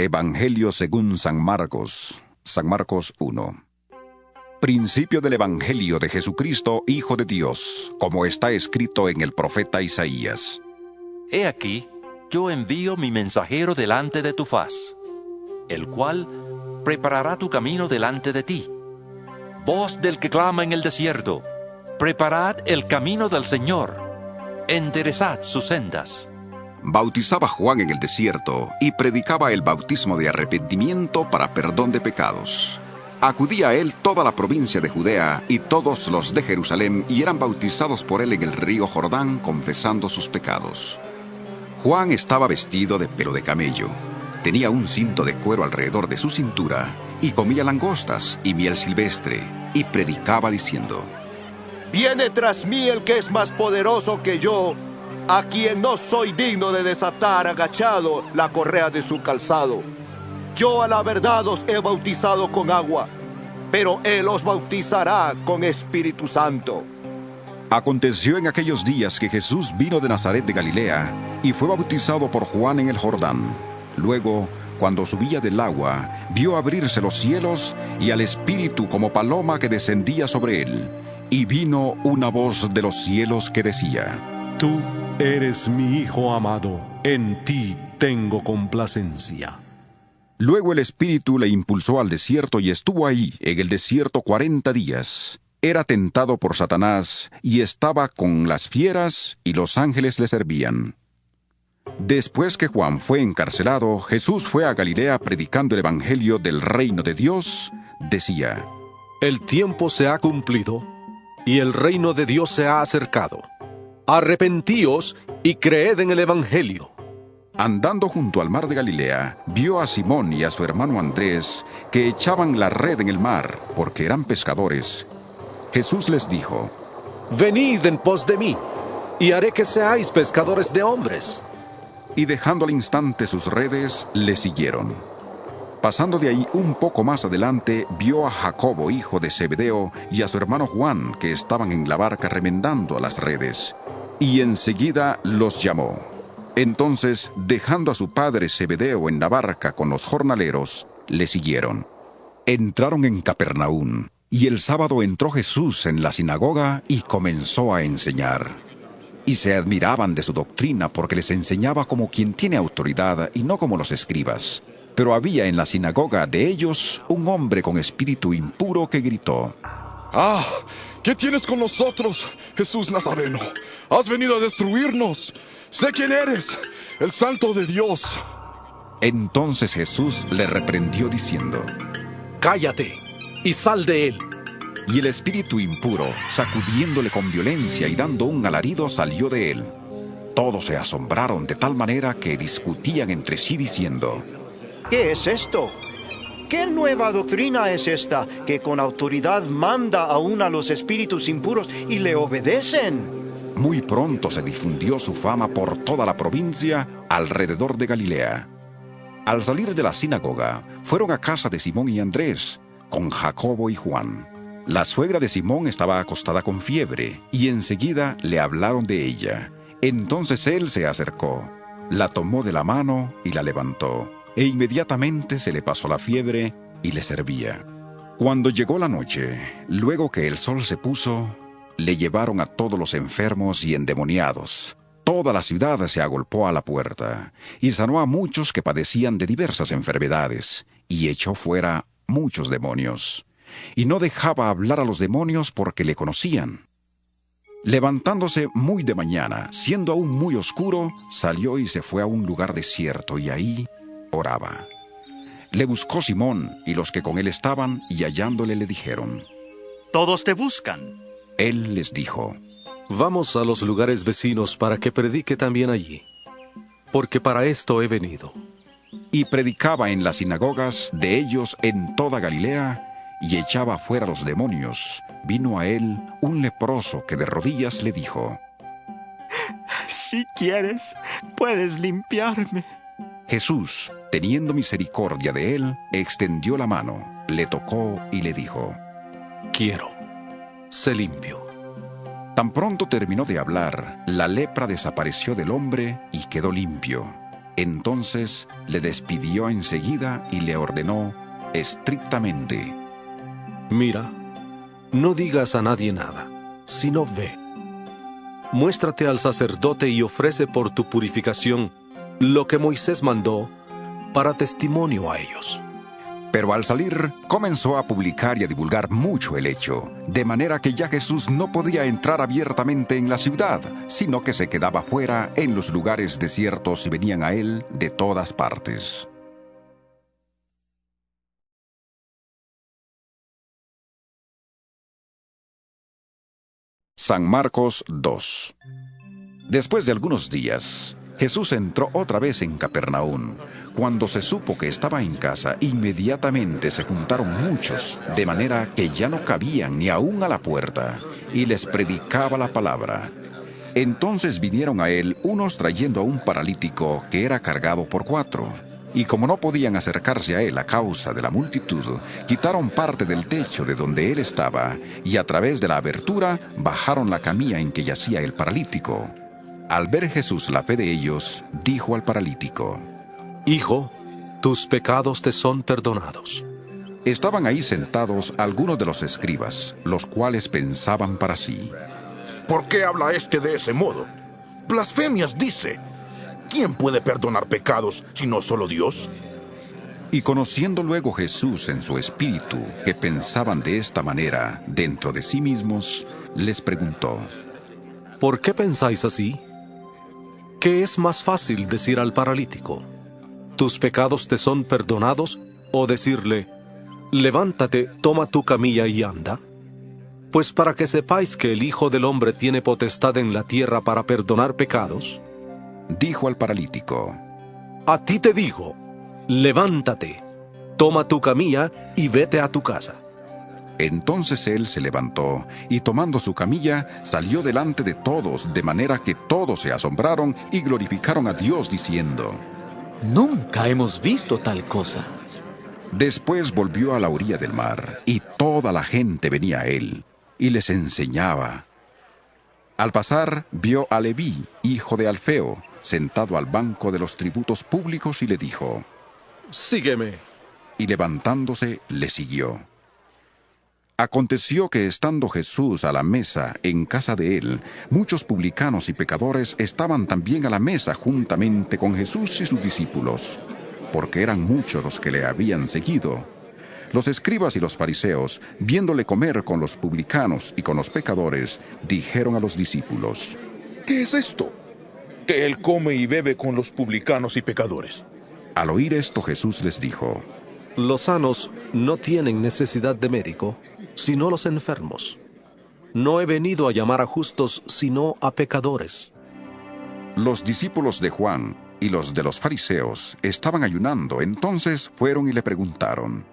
Evangelio según San Marcos. San Marcos 1. Principio del Evangelio de Jesucristo, Hijo de Dios, como está escrito en el profeta Isaías. He aquí, yo envío mi mensajero delante de tu faz, el cual preparará tu camino delante de ti. Voz del que clama en el desierto, preparad el camino del Señor, enderezad sus sendas. Bautizaba Juan en el desierto y predicaba el bautismo de arrepentimiento para perdón de pecados. Acudía a él toda la provincia de Judea y todos los de Jerusalén y eran bautizados por él en el río Jordán confesando sus pecados. Juan estaba vestido de pelo de camello, tenía un cinto de cuero alrededor de su cintura y comía langostas y miel silvestre y predicaba diciendo: Viene tras mí el que es más poderoso que yo, a quien no soy digno de desatar agachado la correa de su calzado. Yo a la verdad os he bautizado con agua, pero él os bautizará con Espíritu Santo. Aconteció en aquellos días que Jesús vino de Nazaret de Galilea y fue bautizado por Juan en el Jordán. Luego, cuando subía del agua, vio abrirse los cielos y al Espíritu como paloma que descendía sobre él. Y vino una voz de los cielos que decía: Tú eres mi Hijo amado, en ti tengo complacencia. Luego el Espíritu le impulsó al desierto y estuvo ahí en el desierto 40 días. Era tentado por Satanás y estaba con las fieras y los ángeles le servían. Después que Juan fue encarcelado, Jesús fue a Galilea predicando el Evangelio del reino de Dios. Decía: El tiempo se ha cumplido y el reino de Dios se ha acercado. Arrepentíos y creed en el Evangelio. Andando junto al mar de Galilea, vio a Simón y a su hermano Andrés, que echaban la red en el mar, porque eran pescadores. Jesús les dijo: Venid en pos de mí, y haré que seáis pescadores de hombres. Y dejando al instante sus redes, le siguieron. Pasando de ahí un poco más adelante, vio a Jacobo, hijo de Zebedeo, y a su hermano Juan, que estaban en la barca remendando las redes. Y enseguida los llamó. Entonces, dejando a su padre Zebedeo en la barca con los jornaleros, le siguieron. Entraron en Capernaum, y el sábado entró Jesús en la sinagoga y comenzó a enseñar. Y se admiraban de su doctrina porque les enseñaba como quien tiene autoridad y no como los escribas. Pero había en la sinagoga de ellos un hombre con espíritu impuro que gritó: ¡Ah! ¿Qué tienes con nosotros, Jesús Nazareno? ¿Has venido a destruirnos? Sé quién eres, el Santo de Dios. Entonces Jesús le reprendió diciendo: Cállate y sal de él. Y el espíritu impuro, sacudiéndole con violencia y dando un alarido, salió de él. Todos se asombraron de tal manera que discutían entre sí diciendo: ¿Qué es esto? ¿Qué nueva doctrina es esta que con autoridad manda aún a los espíritus impuros y le obedecen? Muy pronto se difundió su fama por toda la provincia alrededor de Galilea. Al salir de la sinagoga, fueron a casa de Simón y Andrés, con Jacobo y Juan. La suegra de Simón estaba acostada con fiebre, y enseguida le hablaron de ella. Entonces él se acercó, la tomó de la mano y la levantó, e inmediatamente se le pasó la fiebre y le servía. Cuando llegó la noche, luego que el sol se puso, le llevaron a todos los enfermos y endemoniados. Toda la ciudad se agolpó a la puerta, y sanó a muchos que padecían de diversas enfermedades, y echó fuera muchos demonios. Y no dejaba hablar a los demonios porque le conocían. Levantándose muy de mañana, siendo aún muy oscuro, salió y se fue a un lugar desierto, y ahí oraba. Le buscó Simón y los que con él estaban, y hallándole le dijeron: Todos te buscan. Él les dijo: Vamos a los lugares vecinos para que predique también allí, porque para esto he venido. Y predicaba en las sinagogas de ellos en toda Galilea, y echaba fuera los demonios. Vino a él un leproso que de rodillas le dijo: Si quieres, puedes limpiarme. Jesús, teniendo misericordia de él, extendió la mano, le tocó y le dijo: Quiero, sé limpio. Tan pronto terminó de hablar, la lepra desapareció del hombre y quedó limpio. Entonces le despidió enseguida y le ordenó estrictamente: Mira, no digas a nadie nada, sino ve. Muéstrate al sacerdote y ofrece por tu purificación lo que Moisés mandó para testimonio a ellos. Pero al salir, comenzó a publicar y a divulgar mucho el hecho, de manera que ya Jesús no podía entrar abiertamente en la ciudad, sino que se quedaba fuera en los lugares desiertos y venían a él de todas partes. San Marcos 2. Después de algunos días, Jesús entró otra vez en Capernaum. Cuando se supo que estaba en casa, inmediatamente se juntaron muchos, de manera que ya no cabían ni aún a la puerta, y les predicaba la palabra. Entonces vinieron a él unos trayendo a un paralítico que era cargado por 4. Y como no podían acercarse a él a causa de la multitud, quitaron parte del techo de donde él estaba, y a través de la abertura bajaron la camilla en que yacía el paralítico. Al ver Jesús la fe de ellos, dijo al paralítico: Hijo, tus pecados te son perdonados. Estaban ahí sentados algunos de los escribas, los cuales pensaban para sí: ¿Por qué habla este de ese modo? Blasfemias dice. ¿Quién puede perdonar pecados sino solo Dios? Y conociendo luego Jesús en su espíritu que pensaban de esta manera dentro de sí mismos, les preguntó: ¿Por qué pensáis así? ¿Qué es más fácil decir al paralítico: tus pecados te son perdonados, o decirle: levántate, toma tu camilla y anda? Pues para que sepáis que el Hijo del Hombre tiene potestad en la tierra para perdonar pecados, dijo al paralítico: a ti te digo, levántate, toma tu camilla y vete a tu casa. Entonces él se levantó, y tomando su camilla, salió delante de todos, de manera que todos se asombraron y glorificaron a Dios, diciendo: Nunca hemos visto tal cosa. Después volvió a la orilla del mar, y toda la gente venía a él, y les enseñaba. Al pasar, vio a Leví, hijo de Alfeo, sentado al banco de los tributos públicos, y le dijo: Sígueme. Y levantándose, le siguió. Aconteció que estando Jesús a la mesa en casa de él, muchos publicanos y pecadores estaban también a la mesa juntamente con Jesús y sus discípulos, porque eran muchos los que le habían seguido. Los escribas y los fariseos, viéndole comer con los publicanos y con los pecadores, dijeron a los discípulos: ¿Qué es esto? Que él come y bebe con los publicanos y pecadores. Al oír esto, Jesús les dijo: Los sanos no tienen necesidad de médico, sino los enfermos. No he venido a llamar a justos, sino a pecadores. Los discípulos de Juan y los de los fariseos estaban ayunando. Entonces fueron y le preguntaron: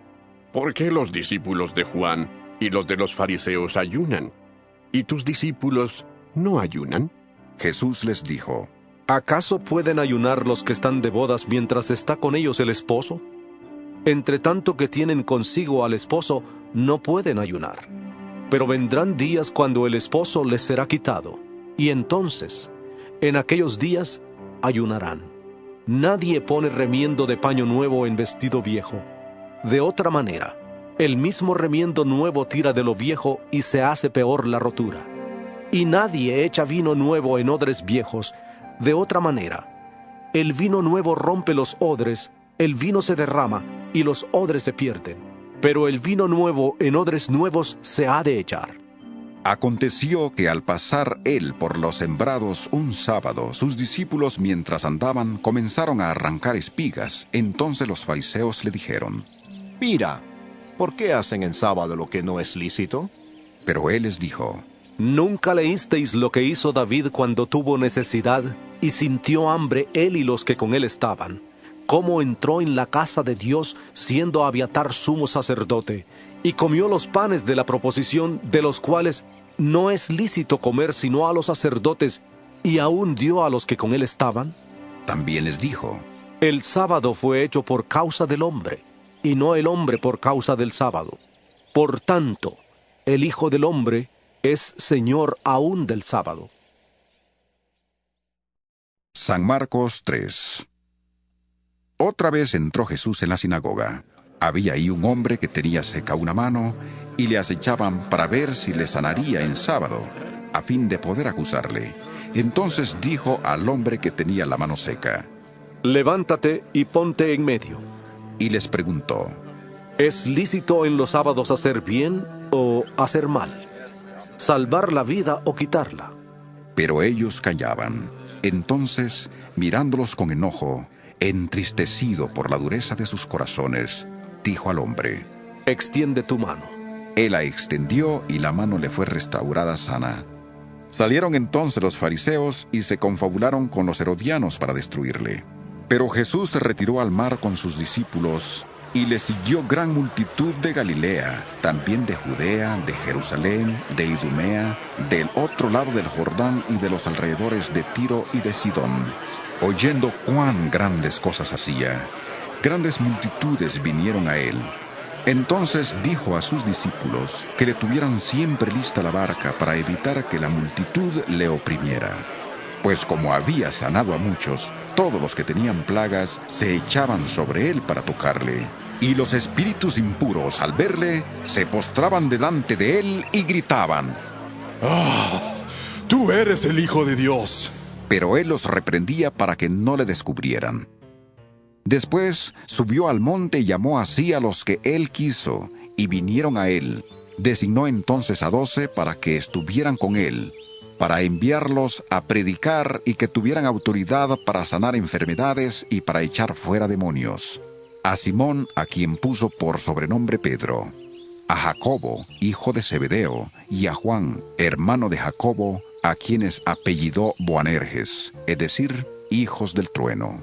¿Por qué los discípulos de Juan y los de los fariseos ayunan, y tus discípulos no ayunan? Jesús les dijo: ¿Acaso pueden ayunar los que están de bodas mientras está con ellos el esposo? Entre tanto que tienen consigo al esposo, no pueden ayunar. Pero vendrán días cuando el esposo les será quitado, y entonces, en aquellos días, ayunarán. Nadie pone remiendo de paño nuevo en vestido viejo. De otra manera, el mismo remiendo nuevo tira de lo viejo y se hace peor la rotura. Y nadie echa vino nuevo en odres viejos. De otra manera, el vino nuevo rompe los odres, el vino se derrama y los odres se pierden. Pero el vino nuevo en odres nuevos se ha de echar. Aconteció que al pasar él por los sembrados un sábado, sus discípulos mientras andaban comenzaron a arrancar espigas. Entonces los fariseos le dijeron: Mira, ¿por qué hacen en sábado lo que no es lícito? Pero él les dijo: ¿Nunca leísteis lo que hizo David cuando tuvo necesidad y sintió hambre él y los que con él estaban? Cómo entró en la casa de Dios siendo Abiatar sumo sacerdote, y comió los panes de la proposición, de los cuales no es lícito comer sino a los sacerdotes, y aún dio a los que con él estaban. También les dijo: El sábado fue hecho por causa del hombre, y no el hombre por causa del sábado. Por tanto, el Hijo del Hombre es Señor aún del sábado. San Marcos 3. Otra vez entró Jesús en la sinagoga. Había ahí un hombre que tenía seca una mano, y le acechaban para ver si le sanaría en sábado, a fin de poder acusarle. Entonces dijo al hombre que tenía la mano seca: Levántate y ponte en medio. Y les preguntó: ¿Es lícito en los sábados hacer bien o hacer mal? ¿Salvar la vida o quitarla? Pero ellos callaban. Entonces, mirándolos con enojo, entristecido por la dureza de sus corazones, dijo al hombre: Extiende tu mano. Él la extendió y la mano le fue restaurada sana. Salieron entonces los fariseos y se confabularon con los herodianos para destruirle. Pero Jesús se retiró al mar con sus discípulos, y le siguió gran multitud de Galilea, también de Judea, de Jerusalén, de Idumea, del otro lado del Jordán y de los alrededores de Tiro y de Sidón. Oyendo cuán grandes cosas hacía, grandes multitudes vinieron a él. Entonces dijo a sus discípulos que le tuvieran siempre lista la barca para evitar que la multitud le oprimiera. Pues como había sanado a muchos, todos los que tenían plagas se echaban sobre él para tocarle. Y los espíritus impuros, al verle, se postraban delante de él y gritaban: ¡Ah! ¡Tú eres el Hijo de Dios! Pero él los reprendía para que no le descubrieran. Después subió al monte y llamó así a los que él quiso, y vinieron a él. Designó entonces a 12 para que estuvieran con él, para enviarlos a predicar y que tuvieran autoridad para sanar enfermedades y para echar fuera demonios. A Simón, a quien puso por sobrenombre Pedro, a Jacobo, hijo de Zebedeo, y a Juan, hermano de Jacobo, a quienes apellidó Boanerges, es decir, hijos del trueno,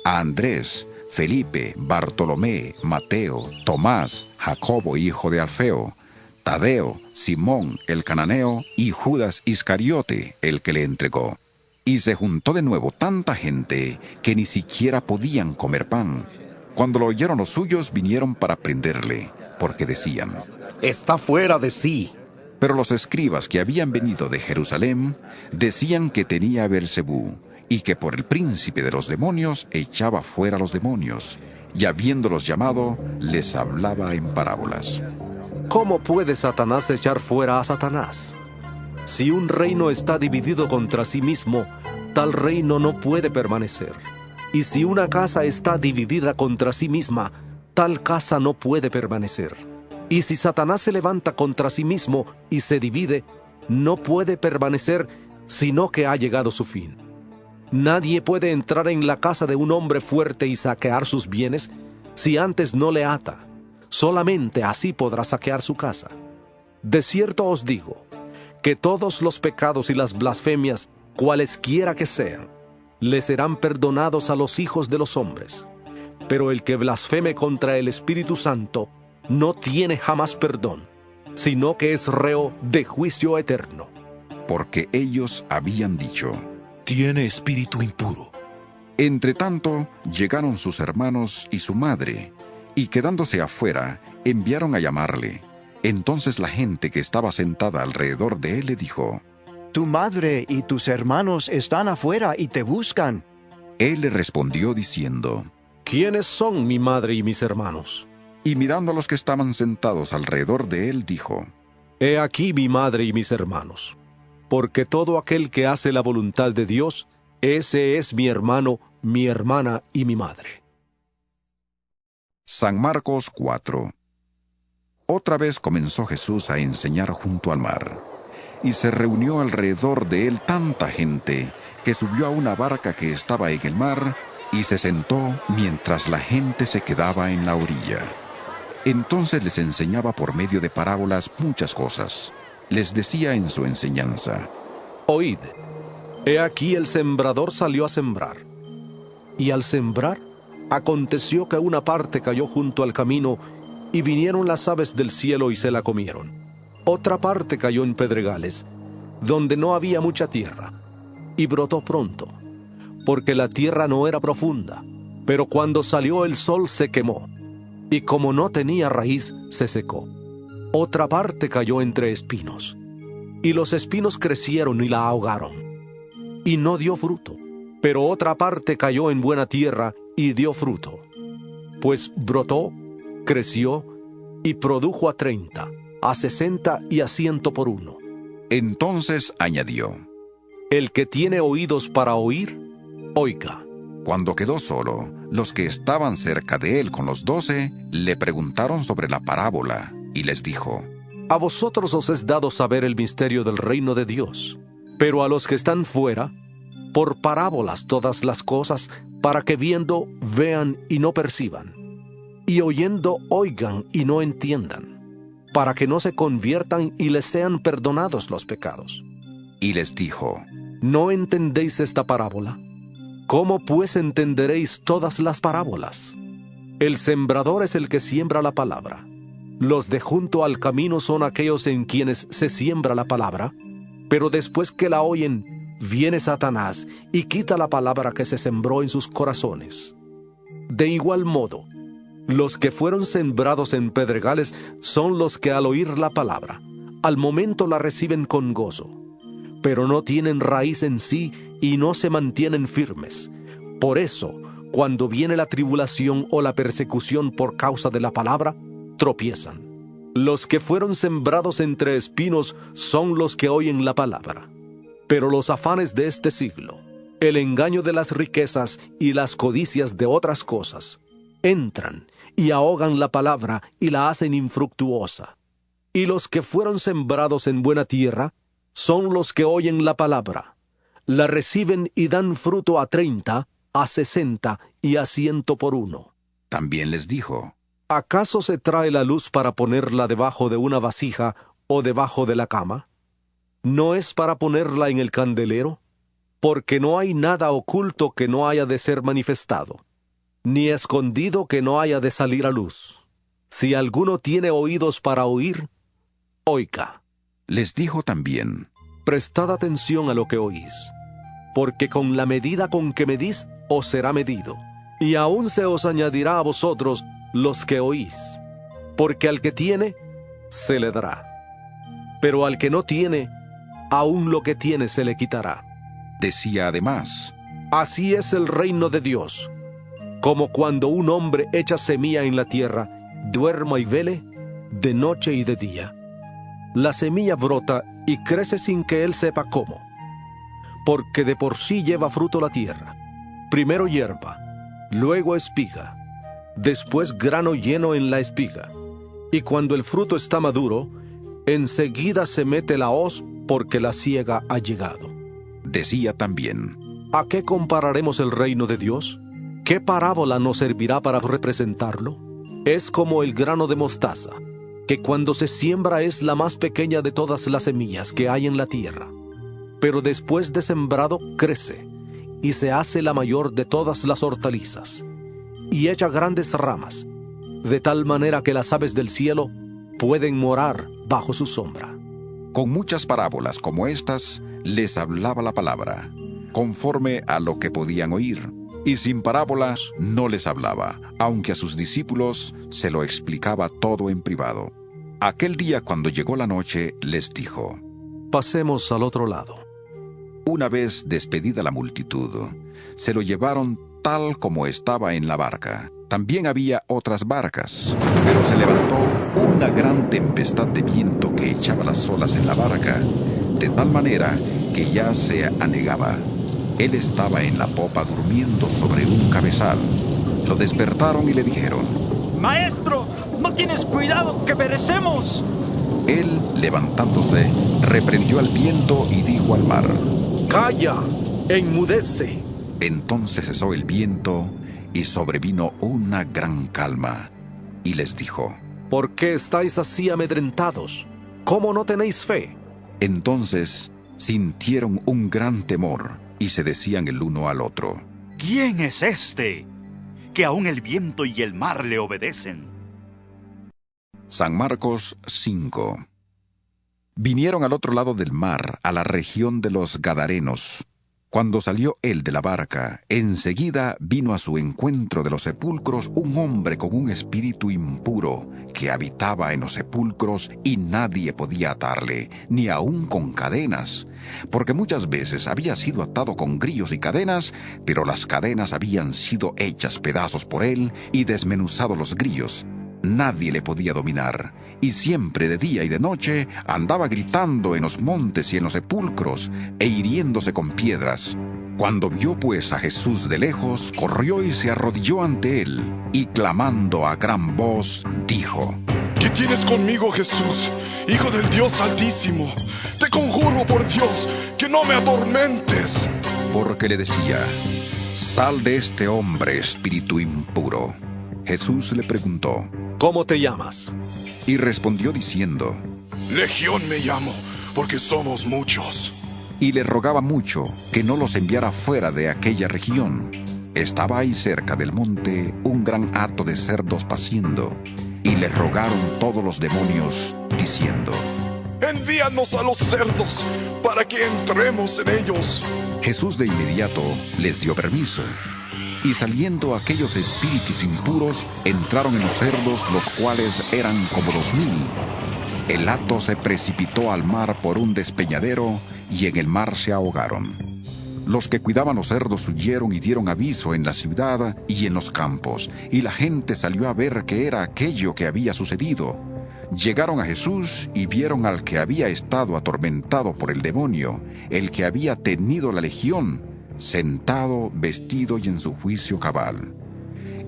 a Andrés, Felipe, Bartolomé, Mateo, Tomás, Jacobo, hijo de Alfeo, Tadeo, Simón el cananeo y Judas Iscariote, el que le entregó. Y se juntó de nuevo tanta gente que ni siquiera podían comer pan. Cuando lo oyeron los suyos, vinieron para prenderle, porque decían: Está fuera de sí. Pero los escribas que habían venido de Jerusalén decían que tenía Beelzebú, y que por el príncipe de los demonios echaba fuera los demonios, y habiéndolos llamado, les hablaba en parábolas. ¿Cómo puede Satanás echar fuera a Satanás? Si un reino está dividido contra sí mismo, tal reino no puede permanecer. Y si una casa está dividida contra sí misma, tal casa no puede permanecer. Y si Satanás se levanta contra sí mismo y se divide, no puede permanecer, sino que ha llegado su fin. Nadie puede entrar en la casa de un hombre fuerte y saquear sus bienes si antes no le ata. Solamente así podrá saquear su casa. De cierto os digo, que todos los pecados y las blasfemias, cualesquiera que sean, le serán perdonados a los hijos de los hombres. Pero el que blasfeme contra el Espíritu Santo no tiene jamás perdón, sino que es reo de juicio eterno. Porque ellos habían dicho: Tiene espíritu impuro. Entretanto, llegaron sus hermanos y su madre, y quedándose afuera, enviaron a llamarle. Entonces la gente que estaba sentada alrededor de él le dijo: Tu madre y tus hermanos están afuera y te buscan. Él le respondió diciendo: ¿Quiénes son mi madre y mis hermanos? Y mirando a los que estaban sentados alrededor de él, dijo: He aquí mi madre y mis hermanos. Porque todo aquel que hace la voluntad de Dios, ese es mi hermano, mi hermana y mi madre. San Marcos 4. Otra vez comenzó Jesús a enseñar junto al mar, y se reunió alrededor de él tanta gente que subió a una barca que estaba en el mar y se sentó mientras la gente se quedaba en la orilla. Entonces les enseñaba por medio de parábolas muchas cosas. Les decía en su enseñanza: Oíd, he aquí el sembrador salió a sembrar. Y al sembrar, aconteció que una parte cayó junto al camino, y vinieron las aves del cielo y se la comieron. Otra parte cayó en pedregales, donde no había mucha tierra, y brotó pronto, porque la tierra no era profunda. Pero cuando salió el sol se quemó, y como no tenía raíz, se secó. Otra parte cayó entre espinos, y los espinos crecieron y la ahogaron, y no dio fruto. Pero otra parte cayó en buena tierra, y dio fruto, pues brotó, creció y produjo a 30, a 60 y a 100 por uno. Entonces añadió: El que tiene oídos para oír, oiga. Cuando quedó solo, los que estaban cerca de él con los 12 le preguntaron sobre la parábola, y les dijo: A vosotros os es dado saber el misterio del reino de Dios, pero a los que están fuera, por parábolas todas las cosas, para que viendo vean y no perciban, y oyendo oigan y no entiendan, para que no se conviertan y les sean perdonados los pecados. Y les dijo: ¿No entendéis esta parábola? ¿Cómo pues entenderéis todas las parábolas? El sembrador es el que siembra la palabra. Los de junto al camino son aquellos en quienes se siembra la palabra, pero después que la oyen, viene Satanás y quita la palabra que se sembró en sus corazones. De igual modo, los que fueron sembrados en pedregales son los que al oír la palabra, al momento la reciben con gozo, pero no tienen raíz en sí y no se mantienen firmes. Por eso, cuando viene la tribulación o la persecución por causa de la palabra, tropiezan. Los que fueron sembrados entre espinos son los que oyen la palabra. Pero los afanes de este siglo, el engaño de las riquezas y las codicias de otras cosas, entran y ahogan la palabra y la hacen infructuosa. Y los que fueron sembrados en buena tierra son los que oyen la palabra, la reciben y dan fruto a 30, a 60 y a 100 por uno. También les dijo: ¿Acaso se trae la luz para ponerla debajo de una vasija o debajo de la cama? ¿No es para ponerla en el candelero? Porque no hay nada oculto que no haya de ser manifestado, ni escondido que no haya de salir a luz. Si alguno tiene oídos para oír, oiga. Les dijo también: Prestad atención a lo que oís, porque con la medida con que medís os será medido, y aún se os añadirá a vosotros los que oís, porque al que tiene, se le dará, pero al que no tiene, aún lo que tiene se le quitará. Decía además: Así es el reino de Dios, como cuando un hombre echa semilla en la tierra, duerma y vele, de noche y de día. La semilla brota y crece sin que él sepa cómo, porque de por sí lleva fruto la tierra, primero hierba, luego espiga, después grano lleno en la espiga, y cuando el fruto está maduro, enseguida se mete la hoz, porque la siega ha llegado. Decía también: ¿A qué compararemos el reino de Dios? ¿Qué parábola nos servirá para representarlo? Es como el grano de mostaza, que cuando se siembra es la más pequeña de todas las semillas que hay en la tierra, pero después de sembrado crece, y se hace la mayor de todas las hortalizas, y echa grandes ramas, de tal manera que las aves del cielo pueden morar bajo su sombra. Con muchas parábolas como estas, les hablaba la palabra, conforme a lo que podían oír, y sin parábolas no les hablaba, aunque a sus discípulos se lo explicaba todo en privado. Aquel día, cuando llegó la noche, les dijo: Pasemos al otro lado. Una vez despedida la multitud, se lo llevaron tal como estaba en la barca. También había otras barcas, pero se levantó una gran tempestad de viento que echaba las olas en la barca, de tal manera que ya se anegaba. Él estaba en la popa durmiendo sobre un cabezal. Lo despertaron y le dijeron: ¡Maestro! ¡No tienes cuidado, que perecemos! Él, levantándose, reprendió al viento y dijo al mar: ¡Calla! ¡Enmudece! Entonces cesó el viento y sobrevino una gran calma. Y les dijo: ¿Por qué estáis así amedrentados? ¿Cómo no tenéis fe? Entonces sintieron un gran temor y se decían el uno al otro: ¿Quién es este, que aún el viento y el mar le obedecen? San Marcos 5. Vinieron al otro lado del mar, a la región de los Gadarenos. Cuando salió él de la barca, enseguida vino a su encuentro de los sepulcros un hombre con un espíritu impuro que habitaba en los sepulcros y nadie podía atarle, ni aun con cadenas, porque muchas veces había sido atado con grillos y cadenas, pero las cadenas habían sido hechas pedazos por él y desmenuzado los grillos. Nadie le podía dominar, y siempre de día y de noche andaba gritando en los montes y en los sepulcros, e hiriéndose con piedras. Cuando vio pues a Jesús de lejos, corrió y se arrodilló ante él, y clamando a gran voz, dijo: ¿Qué tienes conmigo, Jesús, Hijo del Dios Altísimo? Te conjuro por Dios, que no me atormentes. Porque le decía: sal de este hombre, espíritu impuro. Jesús le preguntó: ¿cómo te llamas? Y respondió diciendo: Legión me llamo, porque somos muchos. Y le rogaba mucho que no los enviara fuera de aquella región. Estaba ahí cerca del monte un gran hato de cerdos paciendo, y le rogaron todos los demonios, diciendo: Envíanos a los cerdos, para que entremos en ellos. Jesús de inmediato les dio permiso. Y saliendo aquellos espíritus impuros, entraron en los cerdos, los cuales eran como 2000. El hato se precipitó al mar por un despeñadero, y en el mar se ahogaron. Los que cuidaban los cerdos huyeron y dieron aviso en la ciudad y en los campos, y la gente salió a ver qué era aquello que había sucedido. Llegaron a Jesús y vieron al que había estado atormentado por el demonio, el que había tenido la legión, sentado, vestido y en su juicio cabal.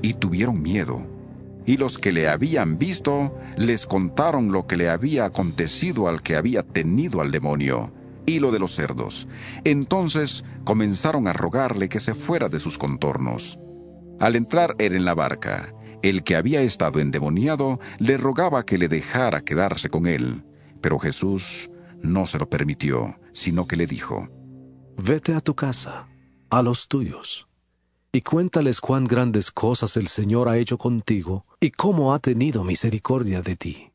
Y tuvieron miedo. Y los que le habían visto les contaron lo que le había acontecido al que había tenido al demonio, y lo de los cerdos. Entonces comenzaron a rogarle que se fuera de sus contornos. Al entrar él en la barca, el que había estado endemoniado le rogaba que le dejara quedarse con él. Pero Jesús no se lo permitió, sino que le dijo: vete a tu casa, a los tuyos, y cuéntales cuán grandes cosas el Señor ha hecho contigo y cómo ha tenido misericordia de ti.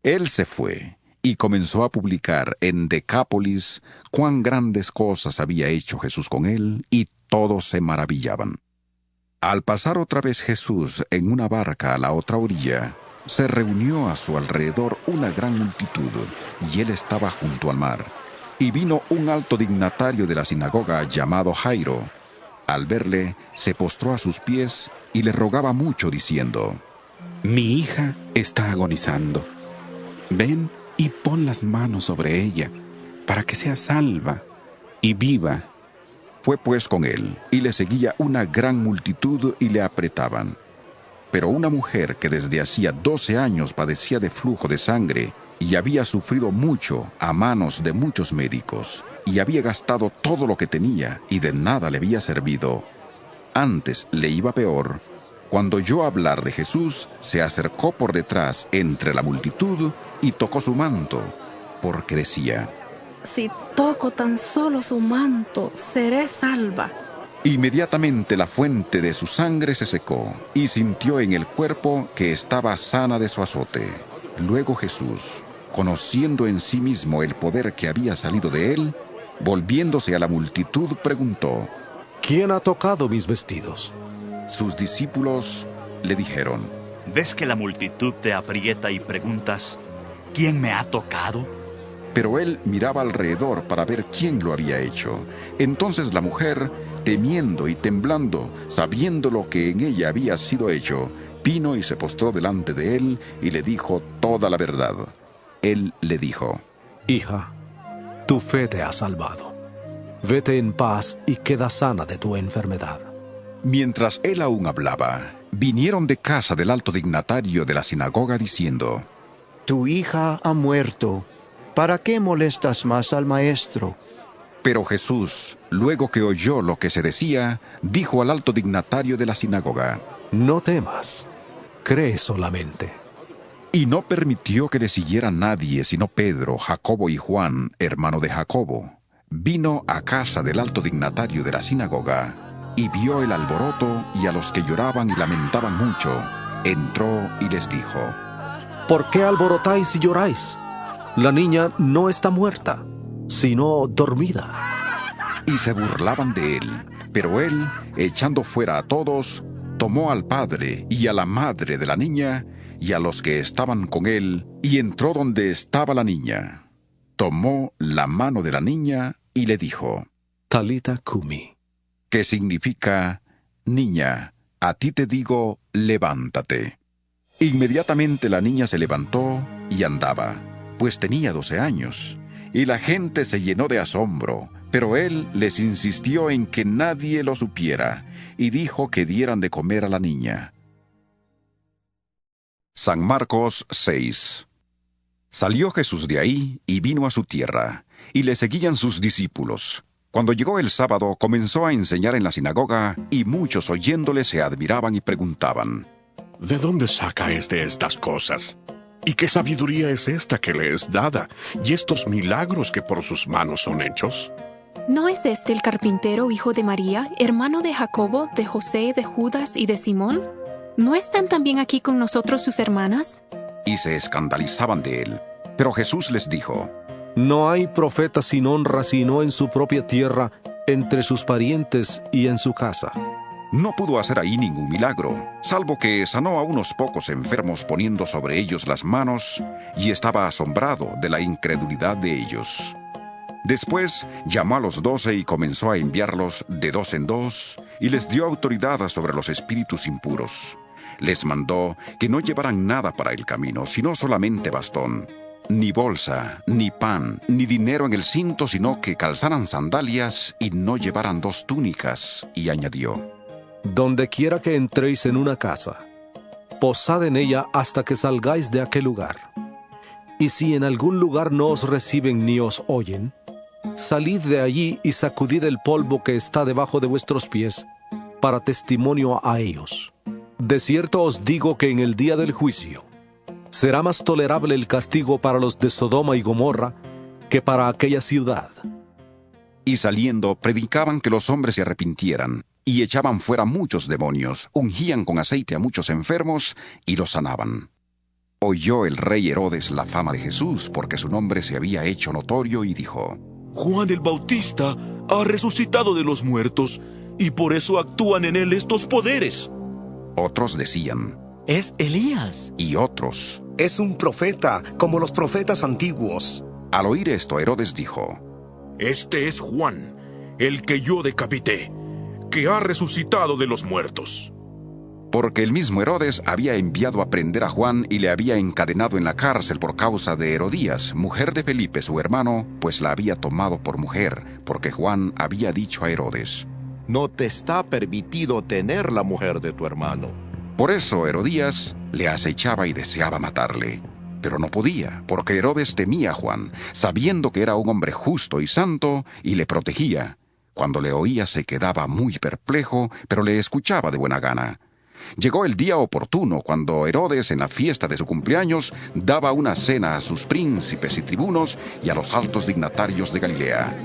Él se fue y comenzó a publicar en Decápolis cuán grandes cosas había hecho Jesús con él, y todos se maravillaban. Al pasar otra vez Jesús en una barca a la otra orilla, se reunió a su alrededor una gran multitud, y él estaba junto al mar. Y vino un alto dignatario de la sinagoga llamado Jairo. Al verle, se postró a sus pies y le rogaba mucho, diciendo: mi hija está agonizando. Ven y pon las manos sobre ella, para que sea salva y viva. Fue pues con él, y le seguía una gran multitud y le apretaban. Pero una mujer que desde hacía 12 años padecía de flujo de sangre, y había sufrido mucho a manos de muchos médicos, y había gastado todo lo que tenía, y de nada le había servido. Antes le iba peor. Cuando oyó hablar de Jesús, se acercó por detrás entre la multitud y tocó su manto, porque decía: si toco tan solo su manto, seré salva. Inmediatamente la fuente de su sangre se secó, y sintió en el cuerpo que estaba sana de su azote. Luego Jesús, conociendo en sí mismo el poder que había salido de él, volviéndose a la multitud, preguntó: ¿quién ha tocado mis vestidos? Sus discípulos le dijeron: ¿ves que la multitud te aprieta y preguntas: ¿quién me ha tocado? Pero él miraba alrededor para ver quién lo había hecho. Entonces la mujer, temiendo y temblando, sabiendo lo que en ella había sido hecho, vino y se postró delante de él y le dijo toda la verdad. Él le dijo: hija, tu fe te ha salvado. Vete en paz y queda sana de tu enfermedad. Mientras él aún hablaba, vinieron de casa del alto dignatario de la sinagoga diciendo: tu hija ha muerto. ¿Para qué molestas más al maestro? Pero Jesús, luego que oyó lo que se decía, dijo al alto dignatario de la sinagoga: no temas, cree solamente. Y no permitió que le siguiera nadie sino Pedro, Jacobo y Juan, hermano de Jacobo. Vino a casa del alto dignatario de la sinagoga, y vio el alboroto y a los que lloraban y lamentaban mucho. Entró y les dijo: ¿por qué alborotáis y lloráis? La niña no está muerta, sino dormida. y se burlaban de él. Pero él, echando fuera a todos, tomó al padre y a la madre de la niña y a los que estaban con él, y entró donde estaba la niña. Tomó la mano de la niña y le dijo, Talita cumi, que significa, niña, a ti te digo, levántate. Inmediatamente la niña se levantó y andaba, pues tenía 12 años, y la gente se llenó de asombro, pero él les insistió en que nadie lo supiera, y dijo que dieran de comer a la niña. San Marcos 6. Salió Jesús de ahí y vino a su tierra, y le seguían sus discípulos. Cuando llegó el sábado, comenzó a enseñar en la sinagoga, y muchos oyéndole se admiraban y preguntaban, ¿de dónde saca estas cosas? ¿Y qué sabiduría es esta que le es dada? ¿Y estos milagros que por sus manos son hechos? ¿No es este el carpintero, hijo de María, hermano de Jacobo, de José, de Judas y de Simón? ¿No están también aquí con nosotros sus hermanas? Y se escandalizaban de él. Pero Jesús les dijo, no hay profeta sin honra sino en su propia tierra, entre sus parientes y en su casa. No pudo hacer ahí ningún milagro, salvo que sanó a unos pocos enfermos poniendo sobre ellos las manos, y estaba asombrado de la incredulidad de ellos. Después llamó a los 12 y comenzó a enviarlos de 2 en 2, y les dio autoridad sobre los espíritus impuros. Les mandó que no llevaran nada para el camino, sino solamente bastón, ni bolsa, ni pan, ni dinero en el cinto, sino que calzaran sandalias y no llevaran 2 túnicas, y añadió, donde quiera que entréis en una casa, posad en ella hasta que salgáis de aquel lugar. Y si en algún lugar no os reciben ni os oyen, salid de allí y sacudid el polvo que está debajo de vuestros pies, para testimonio a ellos. De cierto os digo que en el día del juicio será más tolerable el castigo para los de Sodoma y Gomorra que para aquella ciudad. Y saliendo, predicaban que los hombres se arrepintieran, y echaban fuera muchos demonios, ungían con aceite a muchos enfermos, y los sanaban. Oyó el rey Herodes la fama de Jesús, porque su nombre se había hecho notorio, y dijo, Juan el Bautista ha resucitado de los muertos, y por eso actúan en él estos poderes. Otros decían, es Elías. Y otros, es un profeta, como los profetas antiguos. Al oír esto, Herodes dijo, este es Juan, el que yo decapité, que ha resucitado de los muertos. Porque el mismo Herodes había enviado a prender a Juan y le había encadenado en la cárcel por causa de Herodías, mujer de Felipe su hermano, pues la había tomado por mujer, porque Juan había dicho a Herodes, no te está permitido tener la mujer de tu hermano. Por eso Herodías le acechaba y deseaba matarle, pero no podía, porque Herodes temía a Juan, sabiendo que era un hombre justo y santo, y le protegía. Cuando le oía se quedaba muy perplejo, pero le escuchaba de buena gana. Llegó el día oportuno, cuando Herodes, en la fiesta de su cumpleaños, daba una cena a sus príncipes y tribunos y a los altos dignatarios de Galilea.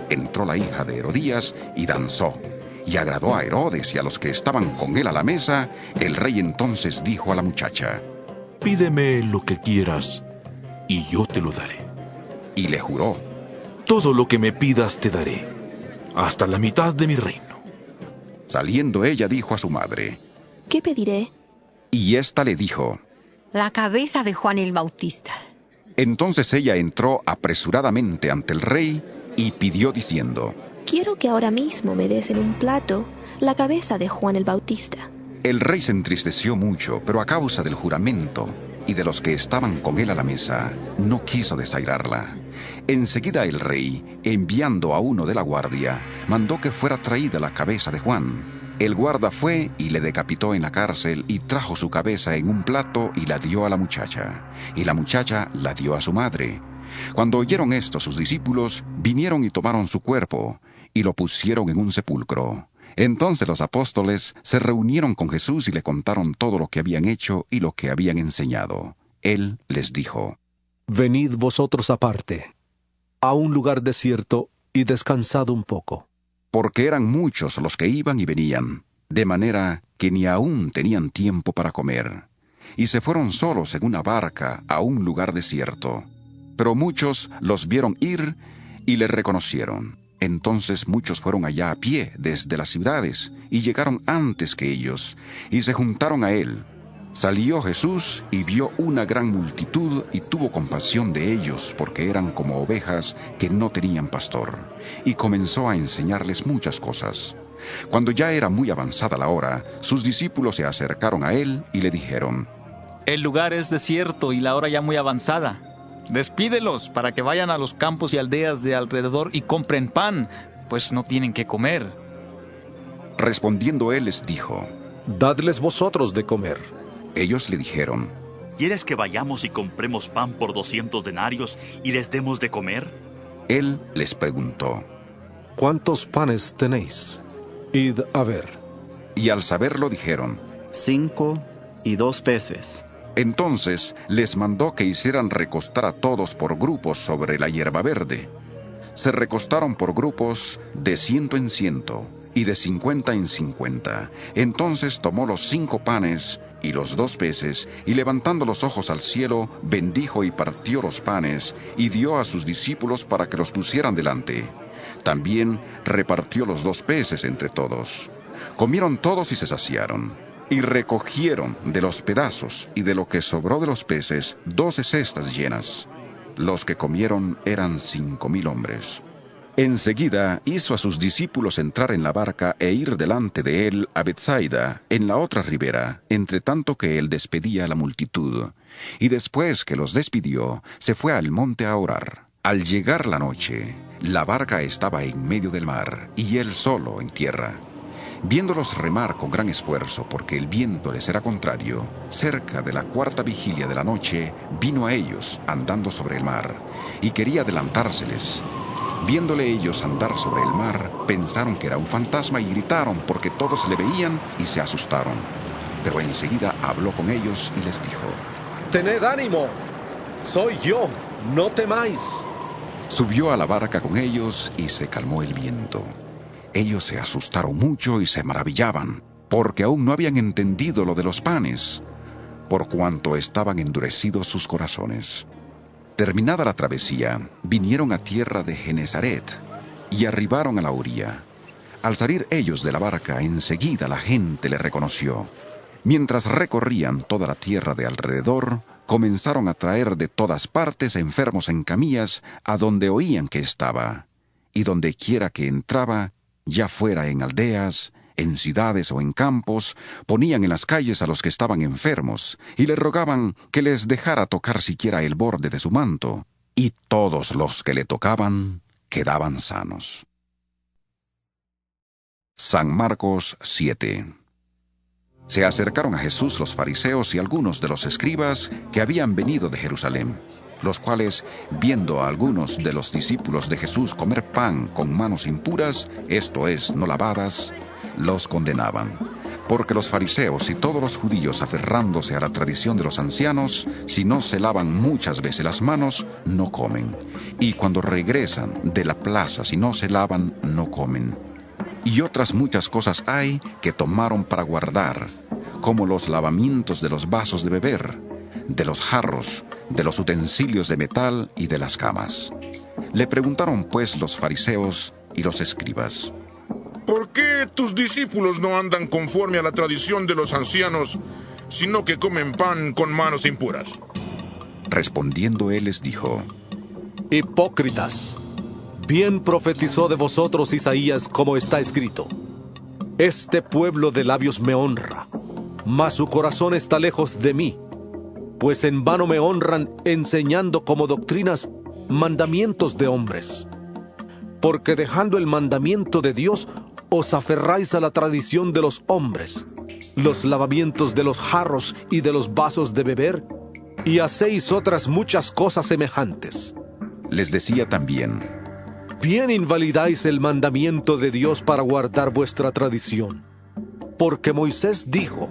Entró la hija de Herodías y danzó, y agradó a Herodes y a los que estaban con él a la mesa. El rey entonces dijo a la muchacha, pídeme lo que quieras, y yo te lo daré. Y le juró, todo lo que me pidas te daré, hasta la mitad de mi reino. Saliendo ella dijo a su madre, ¿qué pediré? Y ésta le dijo, la cabeza de Juan el Bautista. Entonces ella entró apresuradamente ante el rey y pidió diciendo, quiero que ahora mismo me des en un plato la cabeza de Juan el Bautista. El rey se entristeció mucho, pero a causa del juramento y de los que estaban con él a la mesa, no quiso desairarla. Enseguida el rey, enviando a uno de la guardia, mandó que fuera traída la cabeza de Juan. El guarda fue y le decapitó en la cárcel y trajo su cabeza en un plato y la dio a la muchacha. Y la muchacha la dio a su madre. Cuando oyeron esto sus discípulos, vinieron y tomaron su cuerpo y lo pusieron en un sepulcro. Entonces los apóstoles se reunieron con Jesús y le contaron todo lo que habían hecho y lo que habían enseñado. Él les dijo, venid vosotros aparte, a un lugar desierto, y descansad un poco. Porque eran muchos los que iban y venían, de manera que ni aún tenían tiempo para comer. Y se fueron solos en una barca a un lugar desierto. Pero muchos los vieron ir y le reconocieron. Entonces muchos fueron allá a pie desde las ciudades, y llegaron antes que ellos, y se juntaron a él. Salió Jesús y vio una gran multitud, y tuvo compasión de ellos, porque eran como ovejas que no tenían pastor, y comenzó a enseñarles muchas cosas. Cuando ya era muy avanzada la hora, sus discípulos se acercaron a él y le dijeron: El lugar es desierto y la hora ya muy avanzada. Despídelos para que vayan a los campos y aldeas de alrededor y compren pan, pues no tienen qué comer. Respondiendo él les dijo: Dadles vosotros de comer. Ellos le dijeron: ¿Quieres que vayamos y compremos pan por 200 denarios y les demos de comer? Él les preguntó: ¿Cuántos panes tenéis? Id a ver. Y al saberlo dijeron: 5 y 2 peces. Entonces les mandó que hicieran recostar a todos por grupos sobre la hierba verde. Se recostaron por grupos de 100 en 100 y de 50 en 50. Entonces tomó los 5 panes y los 2 peces, y levantando los ojos al cielo, bendijo y partió los panes, y dio a sus discípulos para que los pusieran delante. También repartió los 2 peces entre todos. Comieron todos y se saciaron, y recogieron de los pedazos y de lo que sobró de los peces 12 cestas llenas. Los que comieron eran 5,000 hombres. Enseguida hizo a sus discípulos entrar en la barca e ir delante de él a Betsaida, en la otra ribera, entre tanto que él despedía a la multitud. Y después que los despidió, se fue al monte a orar. Al llegar la noche, la barca estaba en medio del mar, y él solo en tierra. Viéndolos remar con gran esfuerzo, porque el viento les era contrario, cerca de la 4ª vigilia de la noche, vino a ellos andando sobre el mar, y quería adelantárseles. Viéndole ellos andar sobre el mar, pensaron que era un fantasma y gritaron porque todos le veían y se asustaron. Pero enseguida habló con ellos y les dijo: Tened ánimo, soy yo, no temáis. Subió a la barca con ellos y se calmó el viento. Ellos se asustaron mucho y se maravillaban, porque aún no habían entendido lo de los panes, por cuanto estaban endurecidos sus corazones. Terminada la travesía, vinieron a tierra de Genesaret y arribaron a la orilla. Al salir ellos de la barca, enseguida la gente le reconoció. Mientras recorrían toda la tierra de alrededor, comenzaron a traer de todas partes enfermos en camillas a donde oían que estaba, y donde quiera que entraba, ya fuera en aldeas, en ciudades o en campos, ponían en las calles a los que estaban enfermos, y le rogaban que les dejara tocar siquiera el borde de su manto, y todos los que le tocaban quedaban sanos. San Marcos 7. Se acercaron a Jesús los fariseos y algunos de los escribas que habían venido de Jerusalén, los cuales, viendo a algunos de los discípulos de Jesús comer pan con manos impuras, esto es, no lavadas, los condenaban, porque los fariseos y todos los judíos, aferrándose a la tradición de los ancianos, si no se lavan muchas veces las manos, no comen, y cuando regresan de la plaza, si no se lavan, no comen. Y otras muchas cosas hay que tomaron para guardar, como los lavamientos de los vasos de beber, de los jarros, de los utensilios de metal y de las camas. Le preguntaron pues los fariseos y los escribas: ¿Por qué tus discípulos no andan conforme a la tradición de los ancianos, sino que comen pan con manos impuras? Respondiendo él les dijo: Hipócritas, bien profetizó de vosotros Isaías como está escrito: Este pueblo de labios me honra, mas su corazón está lejos de mí, pues en vano me honran enseñando como doctrinas mandamientos de hombres. Porque dejando el mandamiento de Dios, os aferráis a la tradición de los hombres, los lavamientos de los jarros y de los vasos de beber, y hacéis otras muchas cosas semejantes. Les decía también: Bien invalidáis el mandamiento de Dios para guardar vuestra tradición. Porque Moisés dijo: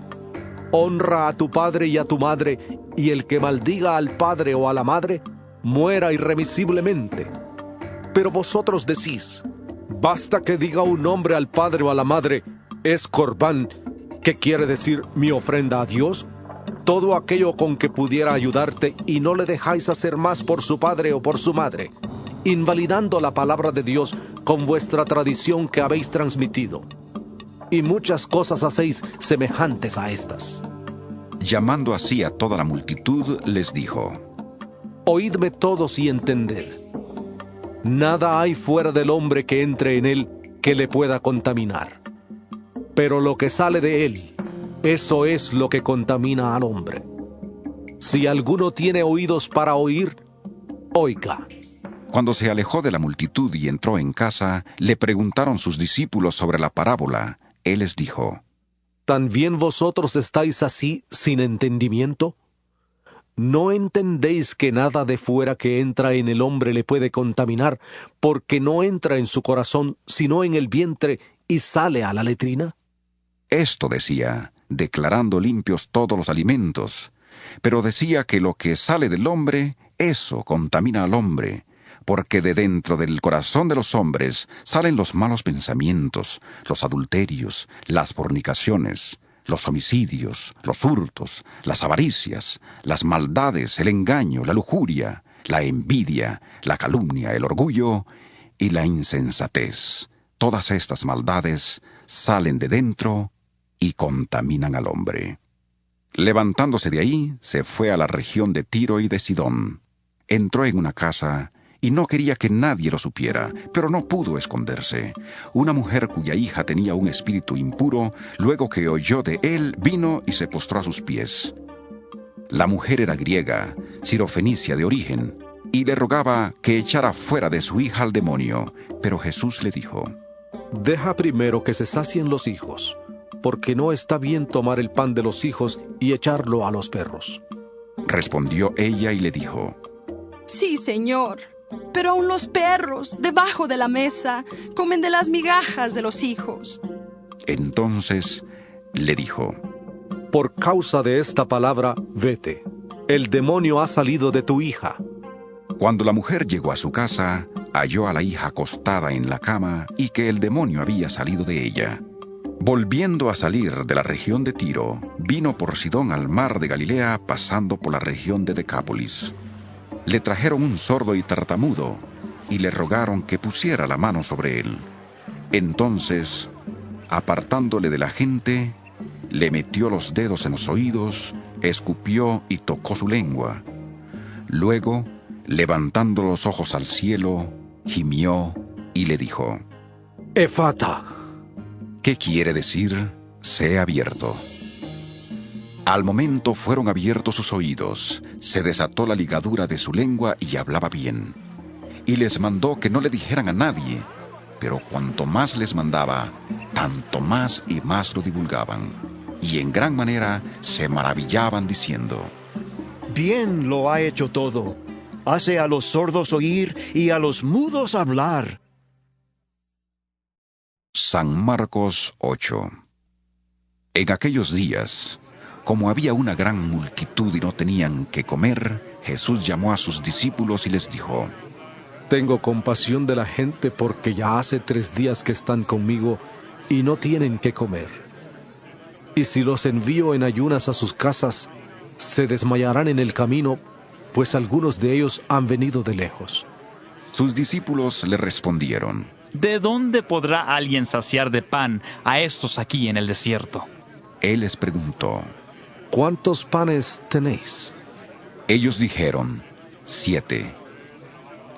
Honra a tu padre y a tu madre, y el que maldiga al padre o a la madre, muera irremisiblemente. Pero vosotros decís: Basta que diga un hombre al padre o a la madre, es corbán, que quiere decir mi ofrenda a Dios, todo aquello con que pudiera ayudarte, y no le dejáis hacer más por su padre o por su madre. invalidando la palabra de Dios con vuestra tradición que habéis transmitido. Y muchas cosas hacéis semejantes a estas. Llamando así a toda la multitud, les dijo: Oídme todos y entended. Nada hay fuera del hombre que entre en él que le pueda contaminar. Pero lo que sale de él, eso es lo que contamina al hombre. Si alguno tiene oídos para oír, oiga. Cuando se alejó de la multitud y entró en casa, le preguntaron sus discípulos sobre la parábola. Él les dijo: ¿También vosotros estáis así sin entendimiento? ¿No entendéis que nada de fuera que entra en el hombre le puede contaminar, porque no entra en su corazón, sino en el vientre y sale a la letrina? Esto decía, declarando limpios todos los alimentos. Pero decía que lo que sale del hombre, eso contamina al hombre, porque de dentro del corazón de los hombres salen los malos pensamientos, los adulterios, las fornicaciones, los homicidios, los hurtos, las avaricias, las maldades, el engaño, la lujuria, la envidia, la calumnia, el orgullo y la insensatez. Todas estas maldades salen de dentro y contaminan al hombre. Levantándose de ahí, se fue a la región de Tiro y de Sidón. Entró en una casa y no quería que nadie lo supiera, pero no pudo esconderse. Una mujer cuya hija tenía un espíritu impuro, luego que oyó de él, vino y se postró a sus pies. La mujer era griega, sirofenicia de origen, y le rogaba que echara fuera de su hija al demonio. Pero Jesús le dijo: Deja primero que se sacien los hijos, porque no está bien tomar el pan de los hijos y echarlo a los perros. Respondió ella y le dijo: Sí, Señor, pero aun los perros, debajo de la mesa, comen de las migajas de los hijos. Entonces le dijo: Por causa de esta palabra, vete. El demonio ha salido de tu hija. Cuando la mujer llegó a su casa, halló a la hija acostada en la cama y que el demonio había salido de ella. Volviendo a salir de la región de Tiro, vino por Sidón al mar de Galilea, pasando por la región de Decápolis. Le trajeron un sordo y tartamudo, y le rogaron que pusiera la mano sobre él. Entonces, apartándole de la gente, le metió los dedos en los oídos, escupió y tocó su lengua. Luego, levantando los ojos al cielo, gimió y le dijo: Efata. ¿Qué quiere decir? Sea abierto. Al momento fueron abiertos sus oídos, se desató la ligadura de su lengua y hablaba bien. Y les mandó que no le dijeran a nadie, pero cuanto más les mandaba, tanto más y más lo divulgaban. Y en gran manera se maravillaban diciendo: Bien lo ha hecho todo. Hace a los sordos oír y a los mudos hablar. San Marcos 8. En aquellos días, como había una gran multitud y no tenían qué comer, Jesús llamó a sus discípulos y les dijo: Tengo compasión de la gente porque ya hace 3 días que están conmigo y no tienen qué comer. Y si los envío en ayunas a sus casas, se desmayarán en el camino, pues algunos de ellos han venido de lejos. Sus discípulos le respondieron: ¿De dónde podrá alguien saciar de pan a estos aquí en el desierto? Él les preguntó: ¿Cuántos panes tenéis? Ellos dijeron: 7.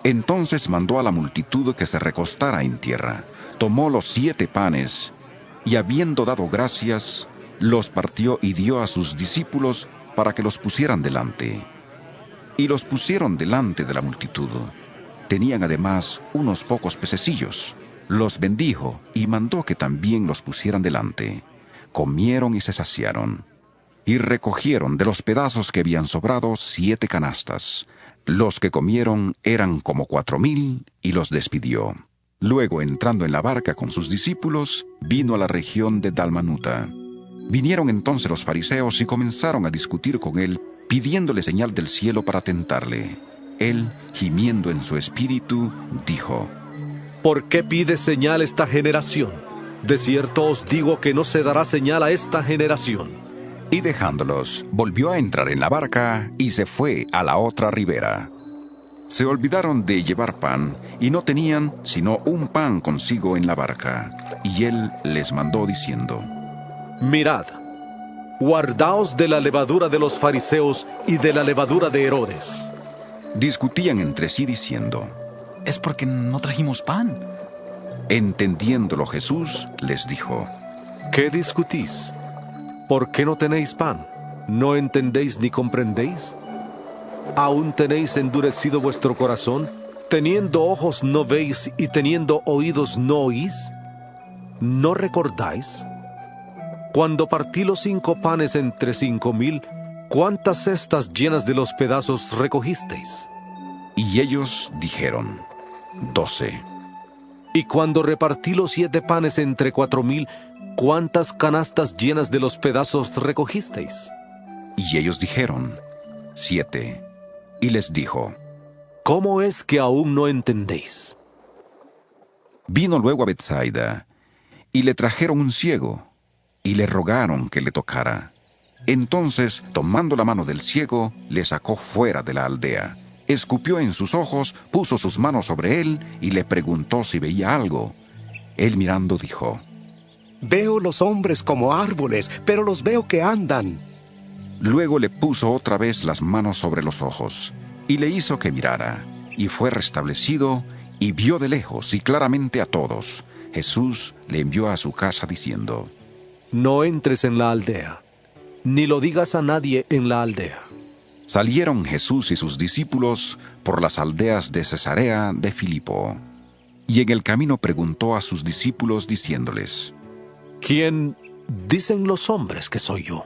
Entonces mandó a la multitud que se recostara en tierra, tomó los 7 panes, y habiendo dado gracias, los partió y dio a sus discípulos para que los pusieran delante. Y los pusieron delante de la multitud. Tenían además unos pocos pececillos. Los bendijo y mandó que también los pusieran delante. Comieron y se saciaron. Y recogieron de los pedazos que habían sobrado 7 canastas. Los que comieron eran como 4,000 y los despidió. Luego, entrando en la barca con sus discípulos, vino a la región de Dalmanuta. Vinieron entonces los fariseos y comenzaron a discutir con él, pidiéndole señal del cielo para tentarle. Él, gimiendo en su espíritu, dijo: ¿Por qué pide señal esta generación? De cierto os digo que no se dará señal a esta generación. Y dejándolos, volvió a entrar en la barca y se fue a la otra ribera. Se olvidaron de llevar pan, y no tenían sino un pan consigo en la barca. Y él les mandó diciendo: Mirad, guardaos de la levadura de los fariseos y de la levadura de Herodes. Discutían entre sí diciendo: Es porque no trajimos pan. Entendiéndolo Jesús les dijo: ¿Qué discutís? ¿Por qué no tenéis pan? ¿No entendéis ni comprendéis? ¿Aún tenéis endurecido vuestro corazón? ¿Teniendo ojos no veis y teniendo oídos no oís? ¿No recordáis? Cuando partí los 5 panes entre 5,000, ¿cuántas cestas llenas de los pedazos recogisteis? Y ellos dijeron: 12. Y cuando repartí los 7 panes entre 4,000, ¿cuántas canastas llenas de los pedazos recogisteis? Y ellos dijeron: 7. Y les dijo: ¿Cómo es que aún no entendéis? Vino luego a Betsaida, y le trajeron un ciego, y le rogaron que le tocara. Entonces, tomando la mano del ciego, le sacó fuera de la aldea. Escupió en sus ojos, puso sus manos sobre él, y le preguntó si veía algo. Él mirando dijo: Veo los hombres como árboles, pero los veo que andan. Luego le puso otra vez las manos sobre los ojos, y le hizo que mirara, y fue restablecido, y vio de lejos y claramente a todos. Jesús le envió a su casa diciendo: No entres en la aldea, ni lo digas a nadie en la aldea. Salieron Jesús y sus discípulos por las aldeas de Cesarea de Filipo, y en el camino preguntó a sus discípulos diciéndoles: ¿Quién dicen los hombres que soy yo?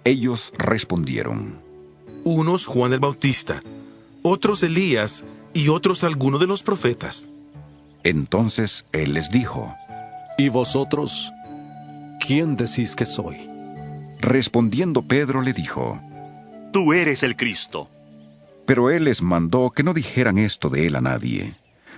Ellos respondieron: Unos Juan el Bautista, otros Elías, y otros alguno de los profetas. Entonces él les dijo: ¿Y vosotros, quién decís que soy? Respondiendo Pedro le dijo: Tú eres el Cristo. Pero él les mandó que no dijeran esto de él a nadie.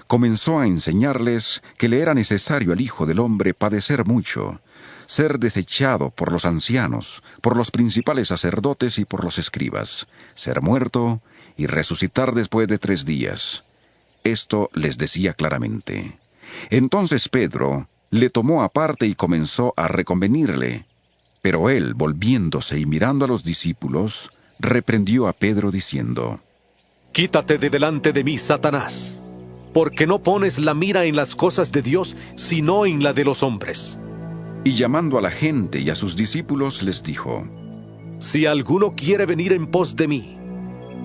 Comenzó a enseñarles que le era necesario al Hijo del Hombre padecer mucho, ser desechado por los ancianos, por los principales sacerdotes y por los escribas, ser muerto y resucitar después de 3 días. Esto les decía claramente. Entonces Pedro le tomó aparte y comenzó a reconvenirle. Pero él, volviéndose y mirando a los discípulos, reprendió a Pedro diciendo: Quítate de delante de mí, Satanás, porque no pones la mira en las cosas de Dios, sino en la de los hombres. Y llamando a la gente y a sus discípulos les dijo: Si alguno quiere venir en pos de mí,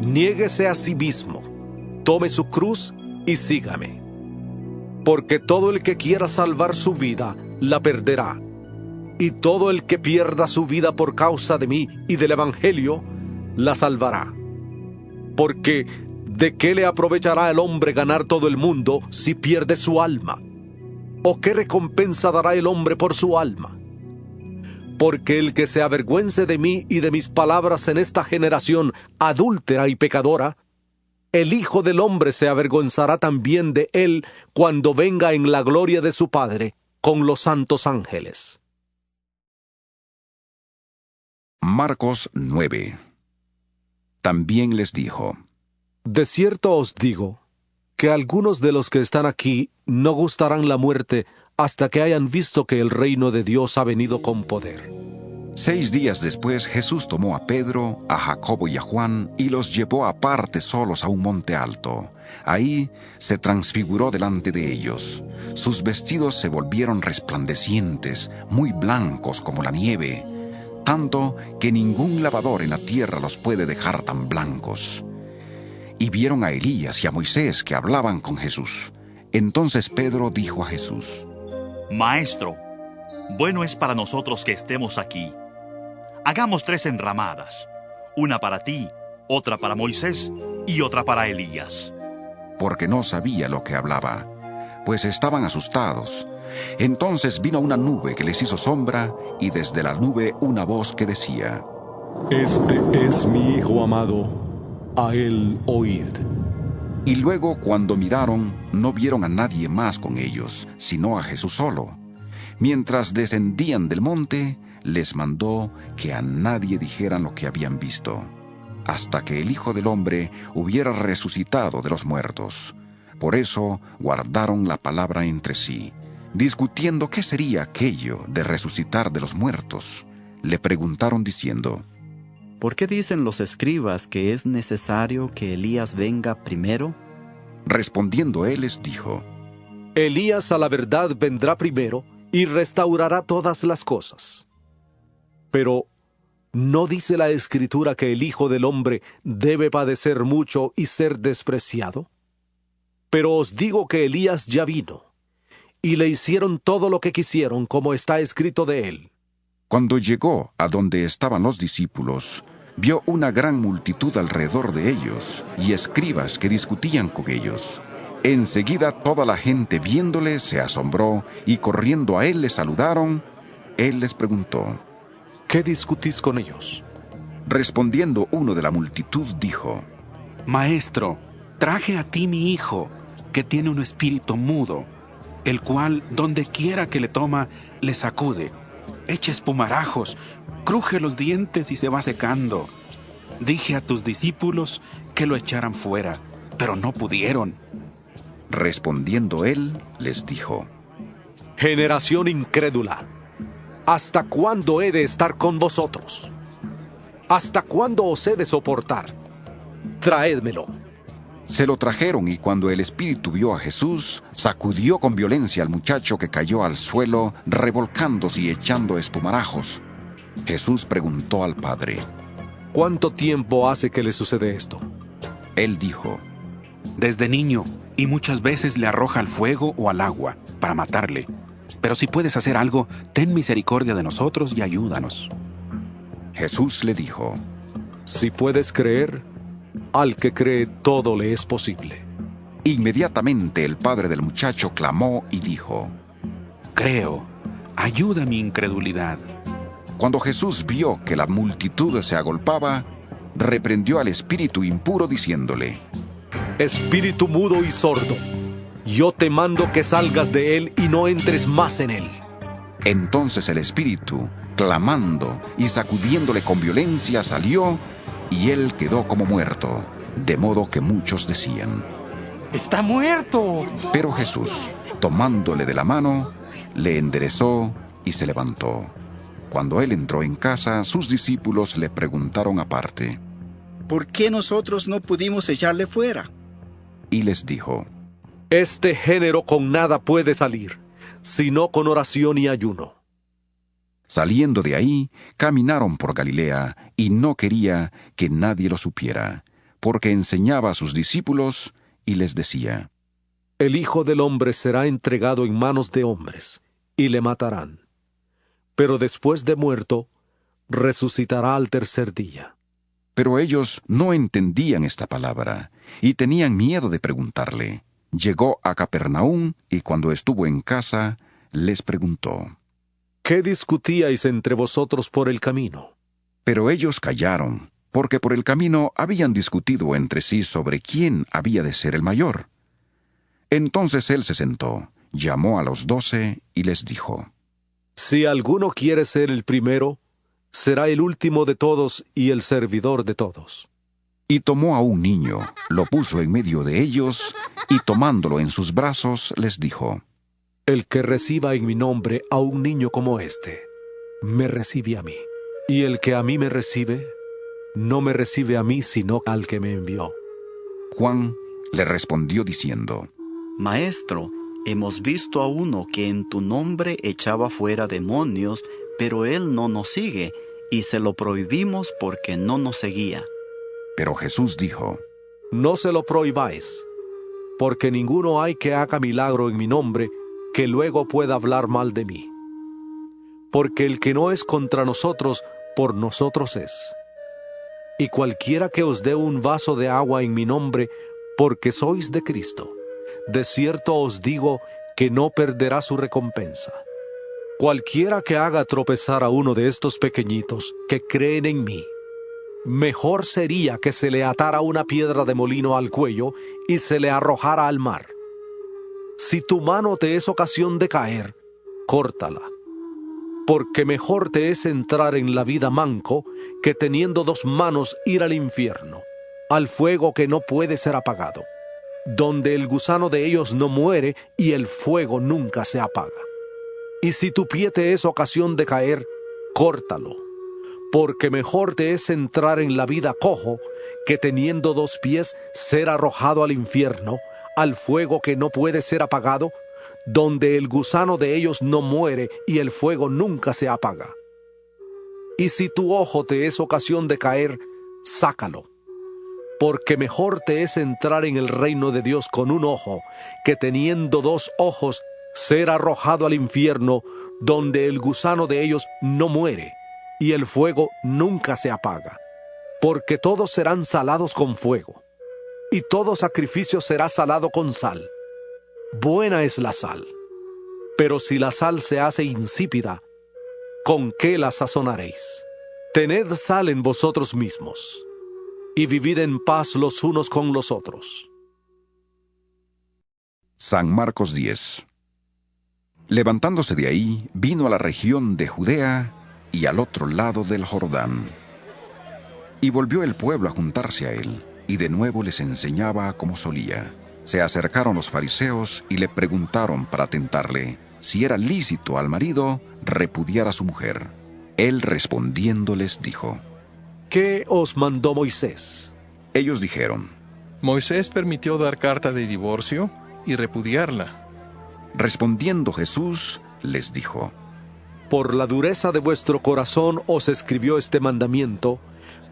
niéguese a sí mismo, tome su cruz y sígame. Porque todo el que quiera salvar su vida, la perderá. Y todo el que pierda su vida por causa de mí y del Evangelio, la salvará. Porque ¿de qué le aprovechará el hombre ganar todo el mundo si pierde su alma? ¿O qué recompensa dará el hombre por su alma? Porque el que se avergüence de mí y de mis palabras en esta generación adúltera y pecadora, el Hijo del Hombre se avergonzará también de él cuando venga en la gloria de su Padre con los santos ángeles. Marcos 9. También les dijo: De cierto os digo, que algunos de los que están aquí no gustarán la muerte hasta que hayan visto que el reino de Dios ha venido con poder. 6 días después Jesús tomó a Pedro, a Jacobo y a Juan y los llevó aparte solos a un monte alto. Ahí se transfiguró delante de ellos. Sus vestidos se volvieron resplandecientes, muy blancos como la nieve, tanto que ningún lavador en la tierra los puede dejar tan blancos. Y vieron a Elías y a Moisés que hablaban con Jesús. Entonces Pedro dijo a Jesús: Maestro, bueno es para nosotros que estemos aquí. Hagamos 3 enramadas, una para ti, otra para Moisés y otra para Elías. Porque no sabía lo que hablaba, pues estaban asustados. Entonces vino una nube que les hizo sombra, y desde la nube una voz que decía: Este es mi Hijo amado, a él oíd. Y luego, cuando miraron, no vieron a nadie más con ellos, sino a Jesús solo. Mientras descendían del monte, les mandó que a nadie dijeran lo que habían visto. hasta que el Hijo del Hombre hubiera resucitado de los muertos. Por eso guardaron la palabra entre sí, discutiendo qué sería aquello de resucitar de los muertos. Le preguntaron diciendo: ¿Por qué dicen los escribas que es necesario que Elías venga primero? Respondiendo él les dijo: Elías a la verdad vendrá primero y restaurará todas las cosas. Pero ¿no dice la Escritura que el Hijo del Hombre debe padecer mucho y ser despreciado? Pero os digo que Elías ya vino, y le hicieron todo lo que quisieron, como está escrito de él. Cuando llegó a donde estaban los discípulos, vio una gran multitud alrededor de ellos, y escribas que discutían con ellos. Enseguida toda la gente viéndole se asombró, y corriendo a él le saludaron. Él les preguntó: ¿Qué discutís con ellos? Respondiendo uno de la multitud dijo: Maestro, traje a ti mi hijo, que tiene un espíritu mudo, el cual, donde quiera que le toma, le sacude, echa espumarajos, cruje los dientes y se va secando. Dije a tus discípulos que lo echaran fuera, pero no pudieron. Respondiendo él, les dijo: Generación incrédula, ¿hasta cuándo he de estar con vosotros? ¿Hasta cuándo os he de soportar? Traédmelo. Se lo trajeron, y cuando el espíritu vio a Jesús, sacudió con violencia al muchacho, que cayó al suelo, revolcándose y echando espumarajos. Jesús preguntó al padre: ¿Cuánto tiempo hace que le sucede esto? Él dijo: Desde niño, y muchas veces le arroja al fuego o al agua, para matarle. Pero si puedes hacer algo, ten misericordia de nosotros y ayúdanos. Jesús le dijo: Si puedes creer, al que cree todo le es posible. Inmediatamente el padre del muchacho clamó y dijo: Creo, ayuda mi incredulidad. Cuando Jesús vio que la multitud se agolpaba, reprendió al espíritu impuro diciéndole: Espíritu mudo y sordo, yo te mando que salgas de él y no entres más en él. Entonces el espíritu, clamando y sacudiéndole con violencia, salió, y él quedó como muerto, de modo que muchos decían: ¡Está muerto! Pero Jesús, tomándole de la mano, le enderezó y se levantó. Cuando él entró en casa, sus discípulos le preguntaron aparte: ¿Por qué nosotros no pudimos echarle fuera? Y les dijo: Este género con nada puede salir, sino con oración y ayuno. Saliendo de ahí, caminaron por Galilea, y no quería que nadie lo supiera, porque enseñaba a sus discípulos y les decía: El Hijo del Hombre será entregado en manos de hombres, y le matarán. Pero después de muerto, resucitará al tercer día. Pero ellos no entendían esta palabra, y tenían miedo de preguntarle. Llegó a Capernaum, y cuando estuvo en casa, les preguntó: ¿Qué discutíais entre vosotros por el camino? Pero ellos callaron, porque por el camino habían discutido entre sí sobre quién había de ser el mayor. Entonces él se sentó, llamó a los 12 y les dijo: Si alguno quiere ser el primero, será el último de todos y el servidor de todos. Y tomó a un niño, lo puso en medio de ellos, y tomándolo en sus brazos, les dijo: El que reciba en mi nombre a un niño como este, me recibe a mí. Y el que a mí me recibe, no me recibe a mí, sino al que me envió. Juan le respondió diciendo: Maestro, hemos visto a uno que en tu nombre echaba fuera demonios, pero él no nos sigue, y se lo prohibimos porque no nos seguía. Pero Jesús dijo: No se lo prohibáis, porque ninguno hay que haga milagro en mi nombre, que luego pueda hablar mal de mí. Porque el que no es contra nosotros, por nosotros es. Y cualquiera que os dé un vaso de agua en mi nombre, porque sois de Cristo, de cierto os digo que no perderá su recompensa. Cualquiera que haga tropezar a uno de estos pequeñitos que creen en mí, mejor sería que se le atara una piedra de molino al cuello y se le arrojara al mar. Si tu mano te es ocasión de caer, córtala. porque mejor te es entrar en la vida manco que teniendo 2 manos ir al infierno, al fuego que no puede ser apagado, donde el gusano de ellos no muere y el fuego nunca se apaga. Y si tu pie te es ocasión de caer, córtalo, porque mejor te es entrar en la vida cojo que teniendo 2 pies ser arrojado al infierno, al fuego que no puede ser apagado, donde el gusano de ellos no muere y el fuego nunca se apaga. Y si tu ojo te es ocasión de caer, sácalo, porque mejor te es entrar en el reino de Dios con un ojo, que teniendo 2 ojos ser arrojado al infierno, donde el gusano de ellos no muere y el fuego nunca se apaga. Porque todos serán salados con fuego, y todo sacrificio será salado con sal. Buena es la sal, pero si la sal se hace insípida, ¿con qué la sazonaréis? Tened sal en vosotros mismos, y vivid en paz los unos con los otros. San Marcos 10. Levantándose de ahí, vino a la región de Judea y al otro lado del Jordán. Y volvió el pueblo a juntarse a él, y de nuevo les enseñaba como solía. Se acercaron los fariseos y le preguntaron para tentarle si era lícito al marido repudiar a su mujer. Él respondiendo les dijo: ¿Qué os mandó Moisés? Ellos dijeron: Moisés permitió dar carta de divorcio y repudiarla. Respondiendo Jesús les dijo: Por la dureza de vuestro corazón os escribió este mandamiento,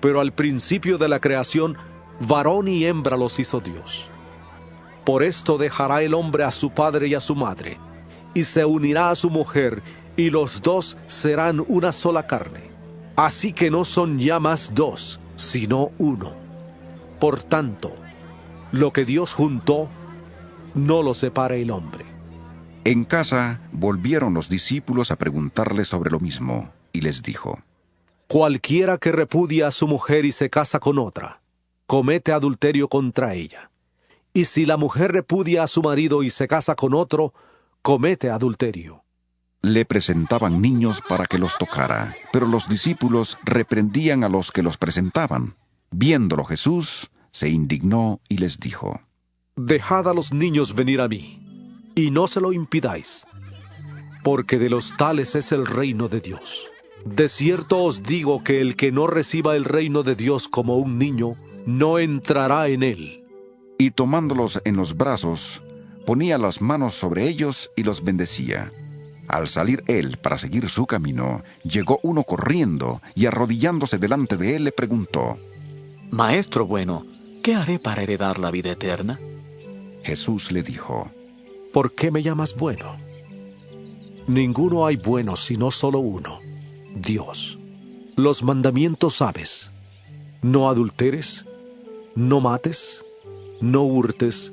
pero al principio de la creación, varón y hembra los hizo Dios. Por esto dejará el hombre a su padre y a su madre, y se unirá a su mujer, y los 2 serán una sola carne. Así que no son ya más 2, sino 1. Por tanto, lo que Dios juntó, no lo separe el hombre. En casa volvieron los discípulos a preguntarle sobre lo mismo, y les dijo: Cualquiera que repudia a su mujer y se casa con otra, comete adulterio contra ella. Y si la mujer repudia a su marido y se casa con otro, comete adulterio. Le presentaban niños para que los tocara, pero los discípulos reprendían a los que los presentaban. Viéndolo Jesús, se indignó y les dijo: Dejad a los niños venir a mí, y no se lo impidáis, porque de los tales es el reino de Dios. De cierto os digo que el que no reciba el reino de Dios como un niño, no entrará en él. Y tomándolos en los brazos, ponía las manos sobre ellos y los bendecía. Al salir él para seguir su camino, llegó uno corriendo y arrodillándose delante de él le preguntó: Maestro bueno, ¿qué haré para heredar la vida eterna? Jesús le dijo: ¿Por qué me llamas bueno? Ninguno hay bueno sino solo uno, Dios. Los mandamientos sabes: no adulteres, no mates, no hurtes,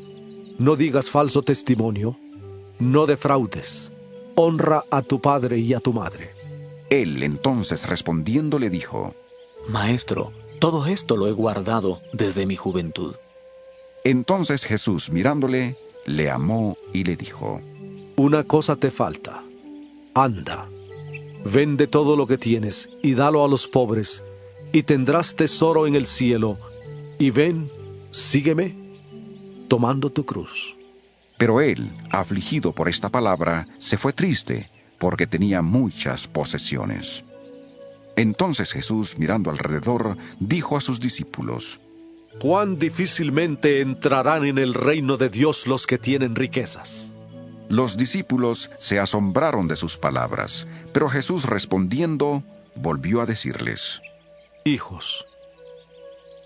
no digas falso testimonio, no defraudes, honra a tu padre y a tu madre. Él entonces respondiendo le dijo: Maestro, todo esto lo he guardado desde mi juventud. Entonces Jesús, mirándole, le amó y le dijo: Una cosa te falta. Anda, vende todo lo que tienes y dalo a los pobres, y tendrás tesoro en el cielo. Y ven, sígueme, tomando tu cruz. Pero él, afligido por esta palabra, se fue triste, porque tenía muchas posesiones. Entonces Jesús, mirando alrededor, dijo a sus discípulos: Cuán difícilmente entrarán en el reino de Dios los que tienen riquezas. Los discípulos se asombraron de sus palabras, pero Jesús respondiendo, volvió a decirles: Hijos,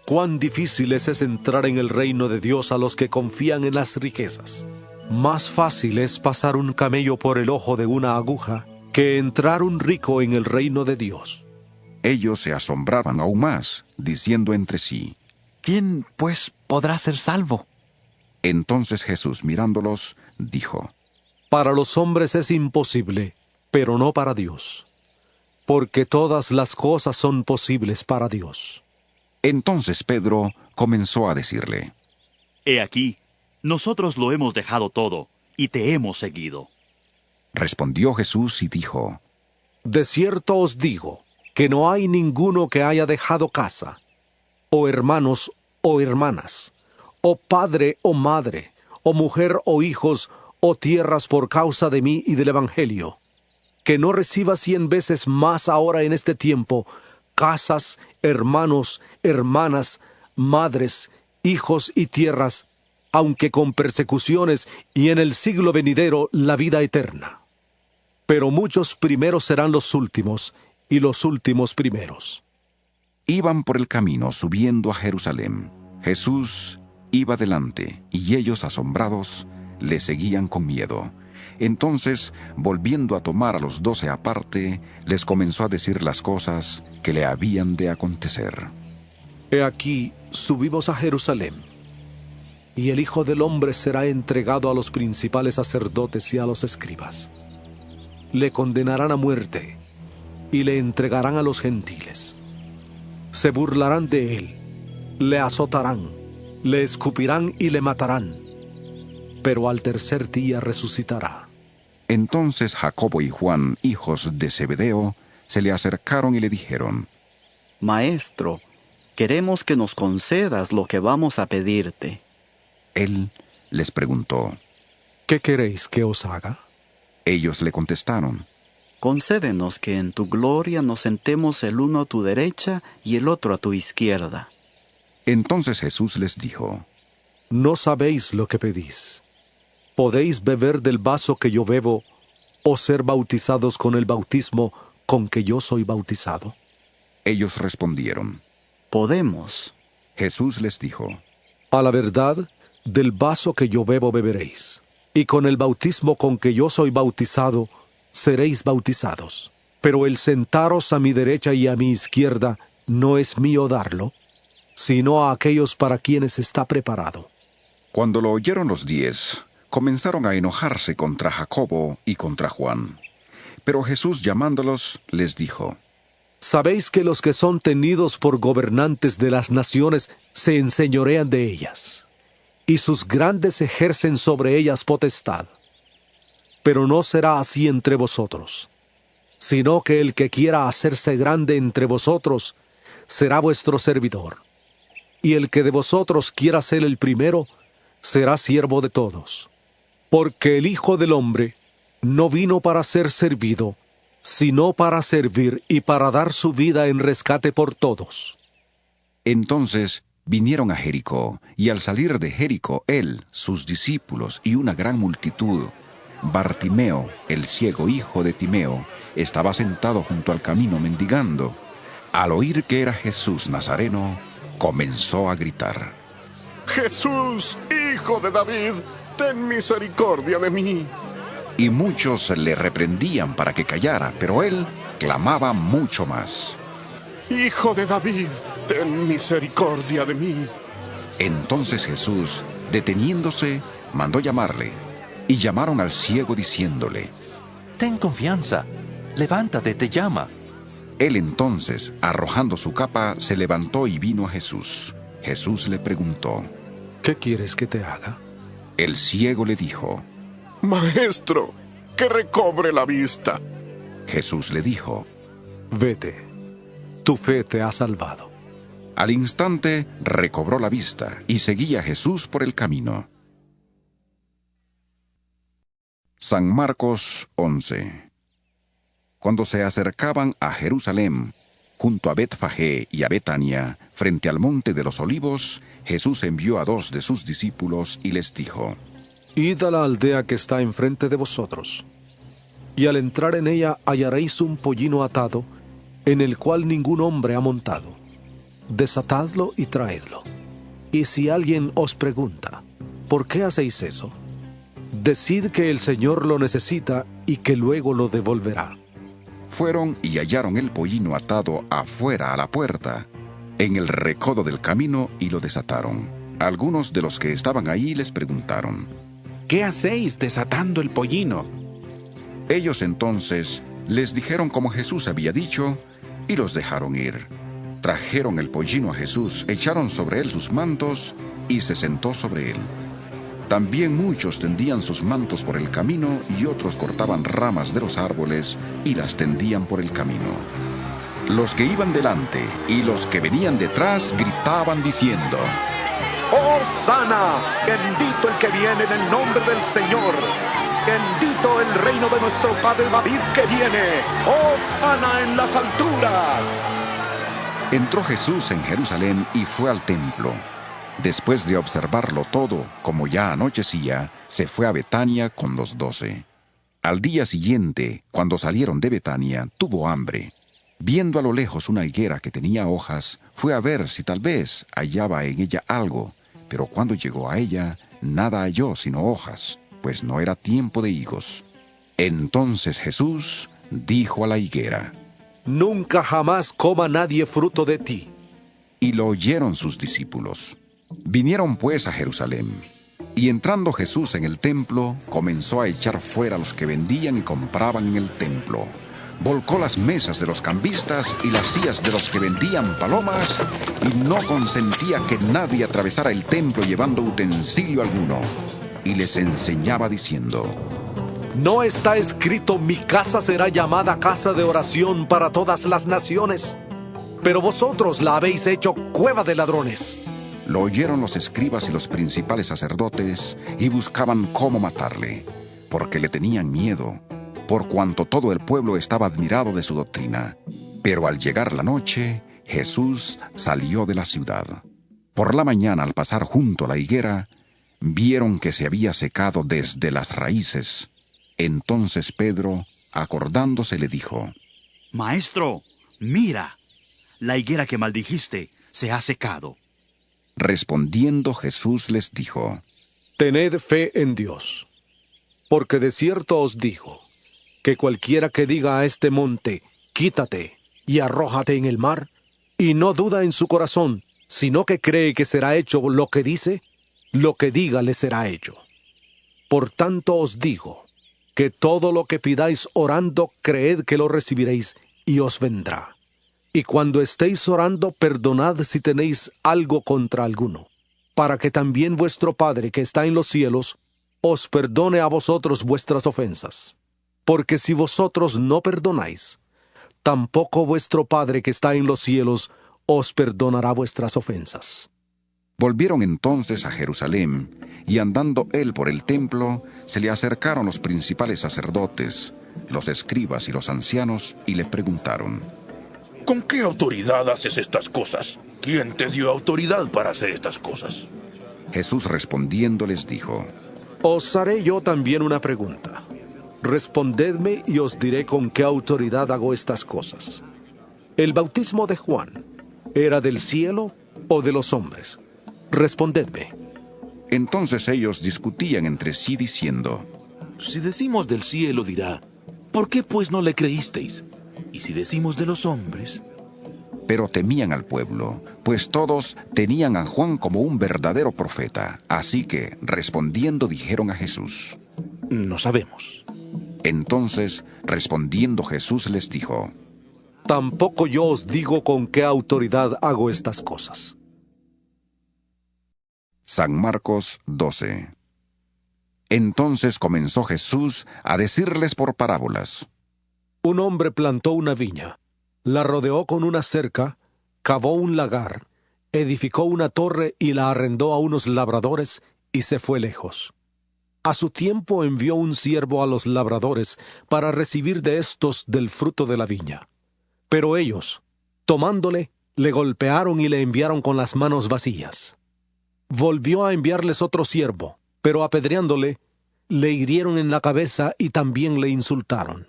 cuán difícil es entrar en el reino de Dios a los que confían en las riquezas. Más fácil es pasar un camello por el ojo de una aguja que entrar un rico en el reino de Dios. Ellos se asombraban aún más, diciendo entre sí: ¿Quién, pues, podrá ser salvo? Entonces Jesús, mirándolos, dijo: Para los hombres es imposible, pero no para Dios, porque todas las cosas son posibles para Dios. Entonces Pedro comenzó a decirle: He aquí, nosotros lo hemos dejado todo, y te hemos seguido. Respondió Jesús y dijo: De cierto os digo, que no hay ninguno que haya dejado casa, o hermanos o hermanas, o padre o madre, o mujer o hijos, o tierras por causa de mí y del Evangelio, que no reciba 100 veces más ahora en este tiempo, casas, hermanos, hermanas, madres, hijos y tierras, aunque con persecuciones, y en el siglo venidero la vida eterna. Pero muchos primeros serán los últimos, y los últimos primeros. Iban por el camino subiendo a Jerusalén. Jesús iba delante, y ellos, asombrados, le seguían con miedo. Entonces, volviendo a tomar a los 12 aparte, les comenzó a decir las cosas que le habían de acontecer. He aquí, subimos a Jerusalén, y el Hijo del Hombre será entregado a los principales sacerdotes y a los escribas. Le condenarán a muerte, y le entregarán a los gentiles. Se burlarán de él, le azotarán, le escupirán y le matarán, pero al tercer día resucitará. Entonces Jacobo y Juan, hijos de Zebedeo, se le acercaron y le dijeron: Maestro, queremos que nos concedas lo que vamos a pedirte. Él les preguntó: ¿Qué queréis que os haga? Ellos le contestaron: Concédenos que en tu gloria nos sentemos el uno a tu derecha y el otro a tu izquierda. Entonces Jesús les dijo: No sabéis lo que pedís. ¿Podéis beber del vaso que yo bebo, o ser bautizados con el bautismo con que yo soy bautizado? Ellos respondieron: Podemos. Jesús les dijo: A la verdad, del vaso que yo bebo beberéis, y con el bautismo con que yo soy bautizado, seréis bautizados. Pero el sentaros a mi derecha y a mi izquierda no es mío darlo, sino a aquellos para quienes está preparado. Cuando lo oyeron los 10, comenzaron a enojarse contra Jacobo y contra Juan. Pero Jesús, llamándolos, les dijo: Sabéis que los que son tenidos por gobernantes de las naciones se enseñorean de ellas, y sus grandes ejercen sobre ellas potestad. Pero no será así entre vosotros, sino que el que quiera hacerse grande entre vosotros será vuestro servidor, y el que de vosotros quiera ser el primero será siervo de todos. Porque el Hijo del Hombre no vino para ser servido, sino para servir y para dar su vida en rescate por todos. Entonces vinieron a Jericó, y al salir de Jericó, él, sus discípulos y una gran multitud, Bartimeo, el ciego hijo de Timeo, estaba sentado junto al camino mendigando. Al oír que era Jesús Nazareno, comenzó a gritar: Jesús, hijo de David, ten misericordia de mí. Y muchos le reprendían para que callara, pero él clamaba mucho más: Hijo de David, ten misericordia de mí. Entonces Jesús, deteniéndose, mandó llamarle, y llamaron al ciego diciéndole: Ten confianza, levántate, te llama. Él entonces, arrojando su capa, se levantó y vino a Jesús. Jesús le preguntó: ¿Qué quieres que te haga? El ciego le dijo: Maestro, que recobre la vista. Jesús le dijo: Vete, tu fe te ha salvado. Al instante recobró la vista y seguía a Jesús por el camino. San Marcos 11. Cuando se acercaban a Jerusalén, junto a Betfagé y a Betania, frente al monte de los Olivos, Jesús envió a 2 de sus discípulos y les dijo: Id a la aldea que está enfrente de vosotros, y al entrar en ella hallaréis un pollino atado, en el cual ningún hombre ha montado. Desatadlo y traedlo. Y si alguien os pregunta: ¿por qué hacéis eso?, decid que el Señor lo necesita y que luego lo devolverá. Fueron y hallaron el pollino atado afuera a la puerta, en el recodo del camino, y lo desataron. Algunos de los que estaban ahí les preguntaron: ¿Qué hacéis desatando el pollino? Ellos entonces les dijeron como Jesús había dicho, y los dejaron ir. Trajeron el pollino a Jesús, echaron sobre él sus mantos, y se sentó sobre él. También muchos tendían sus mantos por el camino y otros cortaban ramas de los árboles y las tendían por el camino. Los que iban delante y los que venían detrás gritaban diciendo: ¡Hosana! Bendito el que viene en el nombre del Señor. Bendito el reino de nuestro padre David que viene. ¡Hosana en las alturas! Entró Jesús en Jerusalén y fue al templo. Después de observarlo todo, como ya anochecía, se fue a Betania con los 12. Al día siguiente, cuando salieron de Betania, tuvo hambre. Viendo a lo lejos una higuera que tenía hojas, fue a ver si tal vez hallaba en ella algo, pero cuando llegó a ella, nada halló sino hojas, pues no era tiempo de higos. Entonces Jesús dijo a la higuera: Nunca jamás coma nadie fruto de ti. Y lo oyeron sus discípulos. Vinieron pues a Jerusalén, y entrando Jesús en el templo, comenzó a echar fuera a los que vendían y compraban en el templo. Volcó las mesas de los cambistas y las sillas de los que vendían palomas, y no consentía que nadie atravesara el templo llevando utensilio alguno. Y les enseñaba diciendo: ¿No está escrito: mi casa será llamada casa de oración para todas las naciones? Pero vosotros la habéis hecho cueva de ladrones. Lo oyeron los escribas y los principales sacerdotes, y buscaban cómo matarle, porque le tenían miedo, por cuanto todo el pueblo estaba admirado de su doctrina. Pero al llegar la noche, Jesús salió de la ciudad. Por la mañana, al pasar junto a la higuera, vieron que se había secado desde las raíces. Entonces Pedro, acordándose, le dijo: Maestro, mira, la higuera que maldijiste se ha secado. Respondiendo Jesús les dijo: Tened fe en Dios, porque de cierto os digo, que cualquiera que diga a este monte: quítate y arrójate en el mar, y no duda en su corazón, sino que cree que será hecho lo que dice, lo que diga le será hecho. Por tanto os digo, que todo lo que pidáis orando, creed que lo recibiréis, y os vendrá. Y cuando estéis orando, perdonad si tenéis algo contra alguno, para que también vuestro Padre que está en los cielos os perdone a vosotros vuestras ofensas. Porque si vosotros no perdonáis, tampoco vuestro Padre que está en los cielos os perdonará vuestras ofensas. Volvieron entonces a Jerusalén, y andando él por el templo, se le acercaron los principales sacerdotes, los escribas y los ancianos, y le preguntaron: ¿Con qué autoridad haces estas cosas? ¿Quién te dio autoridad para hacer estas cosas? Jesús respondiendo les dijo: Os haré yo también una pregunta. Respondedme y os diré con qué autoridad hago estas cosas. ¿El bautismo de Juan era del cielo o de los hombres? Respondedme. Entonces ellos discutían entre sí diciendo: Si decimos del cielo, dirá: ¿por qué pues no le creísteis? Y si decimos de los hombres... Pero temían al pueblo, pues todos tenían a Juan como un verdadero profeta. Así que, respondiendo, dijeron a Jesús: No sabemos. Entonces, respondiendo Jesús les dijo: Tampoco yo os digo con qué autoridad hago estas cosas. San Marcos 12. Entonces comenzó Jesús a decirles por parábolas: Un hombre plantó una viña, la rodeó con una cerca, cavó un lagar, edificó una torre y la arrendó a unos labradores y se fue lejos. A su tiempo envió un siervo a los labradores para recibir de éstos del fruto de la viña. Pero ellos, tomándole, le golpearon y le enviaron con las manos vacías. Volvió a enviarles otro siervo, pero apedreándole, le hirieron en la cabeza y también le insultaron.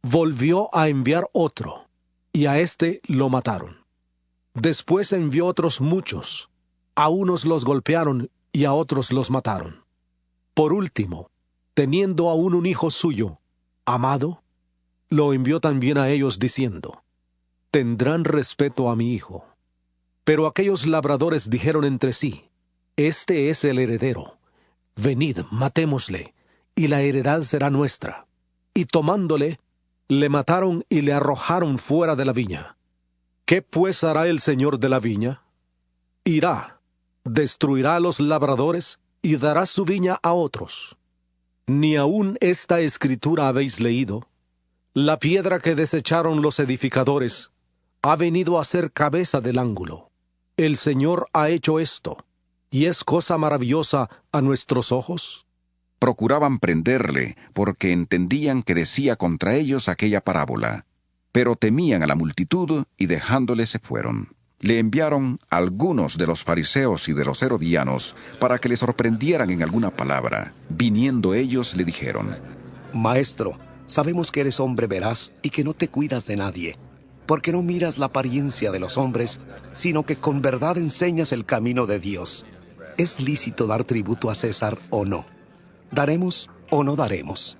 Volvió a enviar otro, y a éste lo mataron. Después envió otros muchos. A unos los golpearon y a otros los mataron. Por último, teniendo aún un hijo suyo, amado, lo envió también a ellos diciendo: Tendrán respeto a mi hijo. Pero aquellos labradores dijeron entre sí: Este es el heredero. Venid, matémosle, y la heredad será nuestra. Y tomándole, le mataron y le arrojaron fuera de la viña. ¿Qué pues hará el señor de la viña? Irá, destruirá a los labradores y dará su viña a otros. ¿Ni aún esta escritura habéis leído? La piedra que desecharon los edificadores ha venido a ser cabeza del ángulo. El Señor ha hecho esto, y es cosa maravillosa a nuestros ojos. Procuraban prenderle, porque entendían que decía contra ellos aquella parábola. Pero temían a la multitud, y dejándole se fueron. Le enviaron algunos de los fariseos y de los herodianos, para que le sorprendieran en alguna palabra. Viniendo ellos le dijeron: Maestro, sabemos que eres hombre veraz y que no te cuidas de nadie, porque no miras la apariencia de los hombres, sino que con verdad enseñas el camino de Dios. ¿Es lícito dar tributo a César o no? ¿Daremos o no daremos?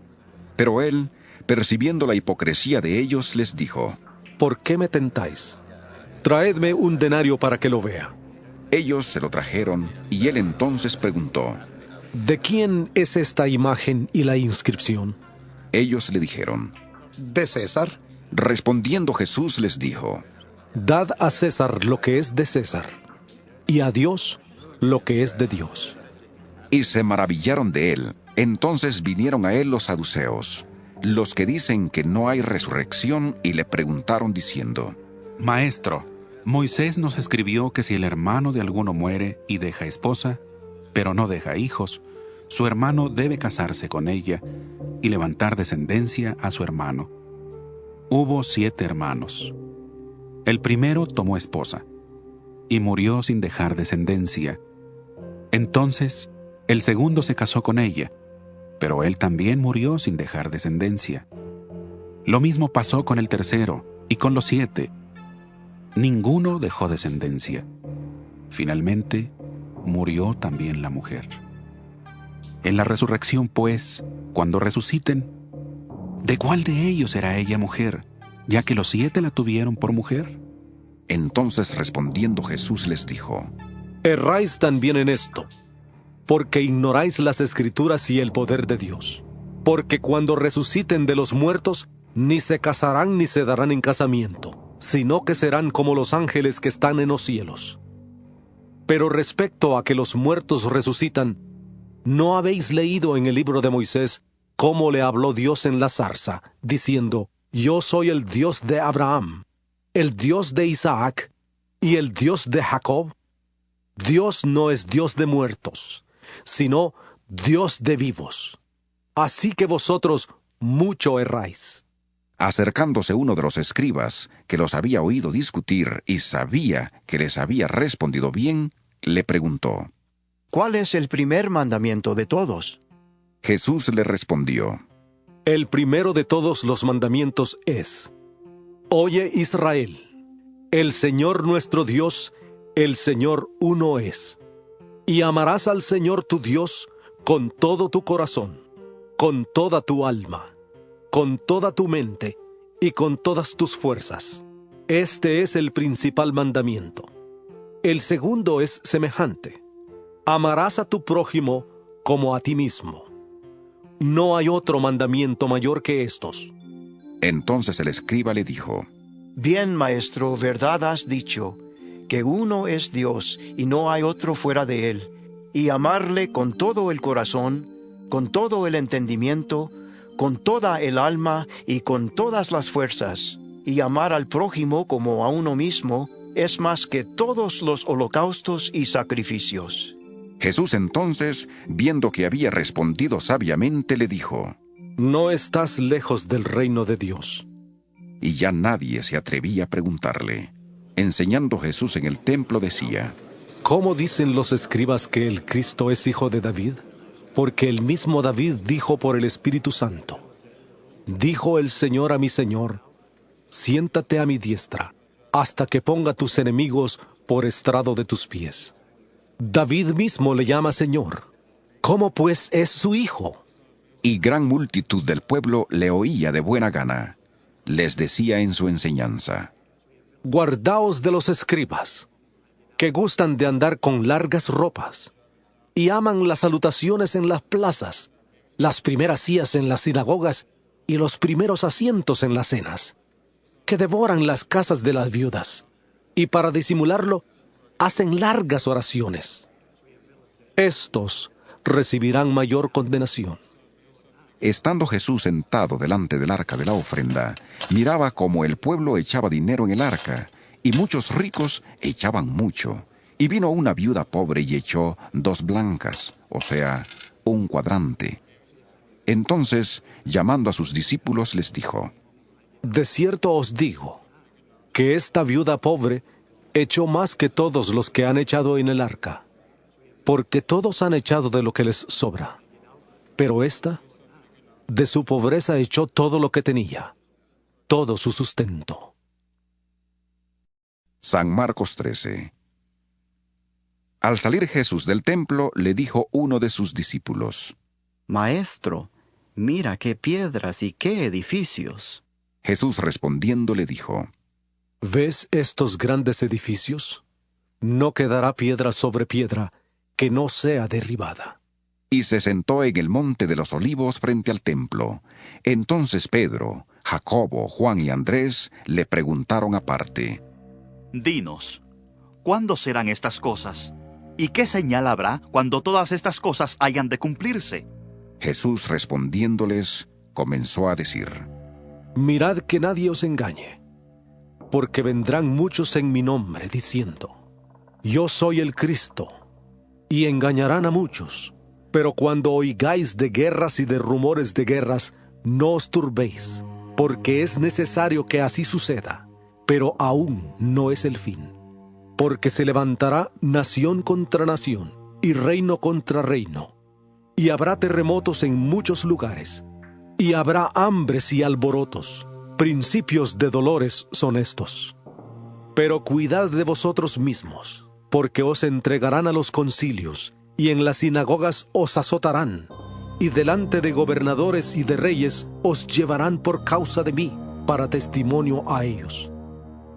Pero él, percibiendo la hipocresía de ellos, les dijo: ¿Por qué me tentáis? Traedme un denario para que lo vea. Ellos se lo trajeron, y él entonces preguntó: ¿De quién es esta imagen y la inscripción? Ellos le dijeron: ¿De César? Respondiendo Jesús les dijo: Dad a César lo que es de César, y a Dios lo que es de Dios. Y se maravillaron de él. Entonces vinieron a él los saduceos, los que dicen que no hay resurrección, y le preguntaron diciendo: Maestro, Moisés nos escribió que si el hermano de alguno muere y deja esposa, pero no deja hijos, su hermano debe casarse con ella y levantar descendencia a su hermano. Hubo 7 hermanos. El primero tomó esposa y murió sin dejar descendencia. Entonces el segundo se casó con ella, pero él también murió sin dejar descendencia. Lo mismo pasó con el tercero y con los 7. Ninguno dejó descendencia. Finalmente murió también la mujer. En la resurrección, pues, cuando resuciten, ¿de cuál de ellos será ella mujer, ya que los 7 la tuvieron por mujer? Entonces respondiendo Jesús les dijo: Erráis también en esto, porque ignoráis las Escrituras y el poder de Dios. Porque cuando resuciten de los muertos, ni se casarán ni se darán en casamiento, sino que serán como los ángeles que están en los cielos. Pero respecto a que los muertos resucitan, ¿no habéis leído en el libro de Moisés cómo le habló Dios en la zarza, diciendo: Yo soy el Dios de Abraham, el Dios de Isaac y el Dios de Jacob? Dios no es Dios de muertos, sino Dios de vivos. Así que vosotros mucho erráis. Acercándose uno de los escribas, que los había oído discutir y sabía que les había respondido bien, le preguntó: ¿Cuál es el primer mandamiento de todos? Jesús le respondió: El primero de todos los mandamientos es: Oye Israel, el Señor nuestro Dios, el Señor uno es. Y amarás al Señor tu Dios con todo tu corazón, con toda tu alma, con toda tu mente y con todas tus fuerzas. Este es el principal mandamiento. El segundo es semejante: amarás a tu prójimo como a ti mismo. No hay otro mandamiento mayor que estos. Entonces el escriba le dijo: Bien, maestro, verdad has dicho, que uno es Dios y no hay otro fuera de él, y amarle con todo el corazón, con todo el entendimiento, con toda el alma y con todas las fuerzas, y amar al prójimo como a uno mismo, es más que todos los holocaustos y sacrificios. Jesús entonces, viendo que había respondido sabiamente, le dijo: No estás lejos del reino de Dios. Y ya nadie se atrevía a preguntarle. Enseñando Jesús en el templo decía: ¿Cómo dicen los escribas que el Cristo es hijo de David? Porque el mismo David dijo por el Espíritu Santo: Dijo el Señor a mi Señor: Siéntate a mi diestra, hasta que ponga tus enemigos por estrado de tus pies. David mismo le llama Señor. ¿Cómo pues es su hijo? Y gran multitud del pueblo le oía de buena gana. Les decía en su enseñanza: Guardaos de los escribas, que gustan de andar con largas ropas, y aman las salutaciones en las plazas, las primeras sillas en las sinagogas y los primeros asientos en las cenas, que devoran las casas de las viudas, y para disimularlo, hacen largas oraciones. Estos recibirán mayor condenación. Estando Jesús sentado delante del arca de la ofrenda, miraba cómo el pueblo echaba dinero en el arca, y muchos ricos echaban mucho. Y vino una viuda pobre y echó 2 blancas, o sea, 1 cuadrante. Entonces, llamando a sus discípulos, les dijo: De cierto os digo, que esta viuda pobre echó más que todos los que han echado en el arca, porque todos han echado de lo que les sobra. Pero ésta, de su pobreza echó todo lo que tenía, todo su sustento. San Marcos 13. Al salir Jesús del templo, le dijo uno de sus discípulos: Maestro, mira qué piedras y qué edificios. Jesús respondiendo le dijo: ¿Ves estos grandes edificios? No quedará piedra sobre piedra que no sea derribada. Y se sentó en el monte de los olivos frente al templo. Entonces Pedro, Jacobo, Juan y Andrés le preguntaron aparte: Dinos, ¿cuándo serán estas cosas? ¿Y qué señal habrá cuando todas estas cosas hayan de cumplirse? Jesús respondiéndoles, comenzó a decir: Mirad que nadie os engañe, porque vendrán muchos en mi nombre, diciendo: Yo soy el Cristo, y engañarán a muchos. Pero cuando oigáis de guerras y de rumores de guerras, no os turbéis, porque es necesario que así suceda, pero aún no es el fin. Porque se levantará nación contra nación, y reino contra reino, y habrá terremotos en muchos lugares, y habrá hambres y alborotos. Principios de dolores son estos. Pero cuidad de vosotros mismos, porque os entregarán a los concilios, y en las sinagogas os azotarán, y delante de gobernadores y de reyes os llevarán por causa de mí, para testimonio a ellos.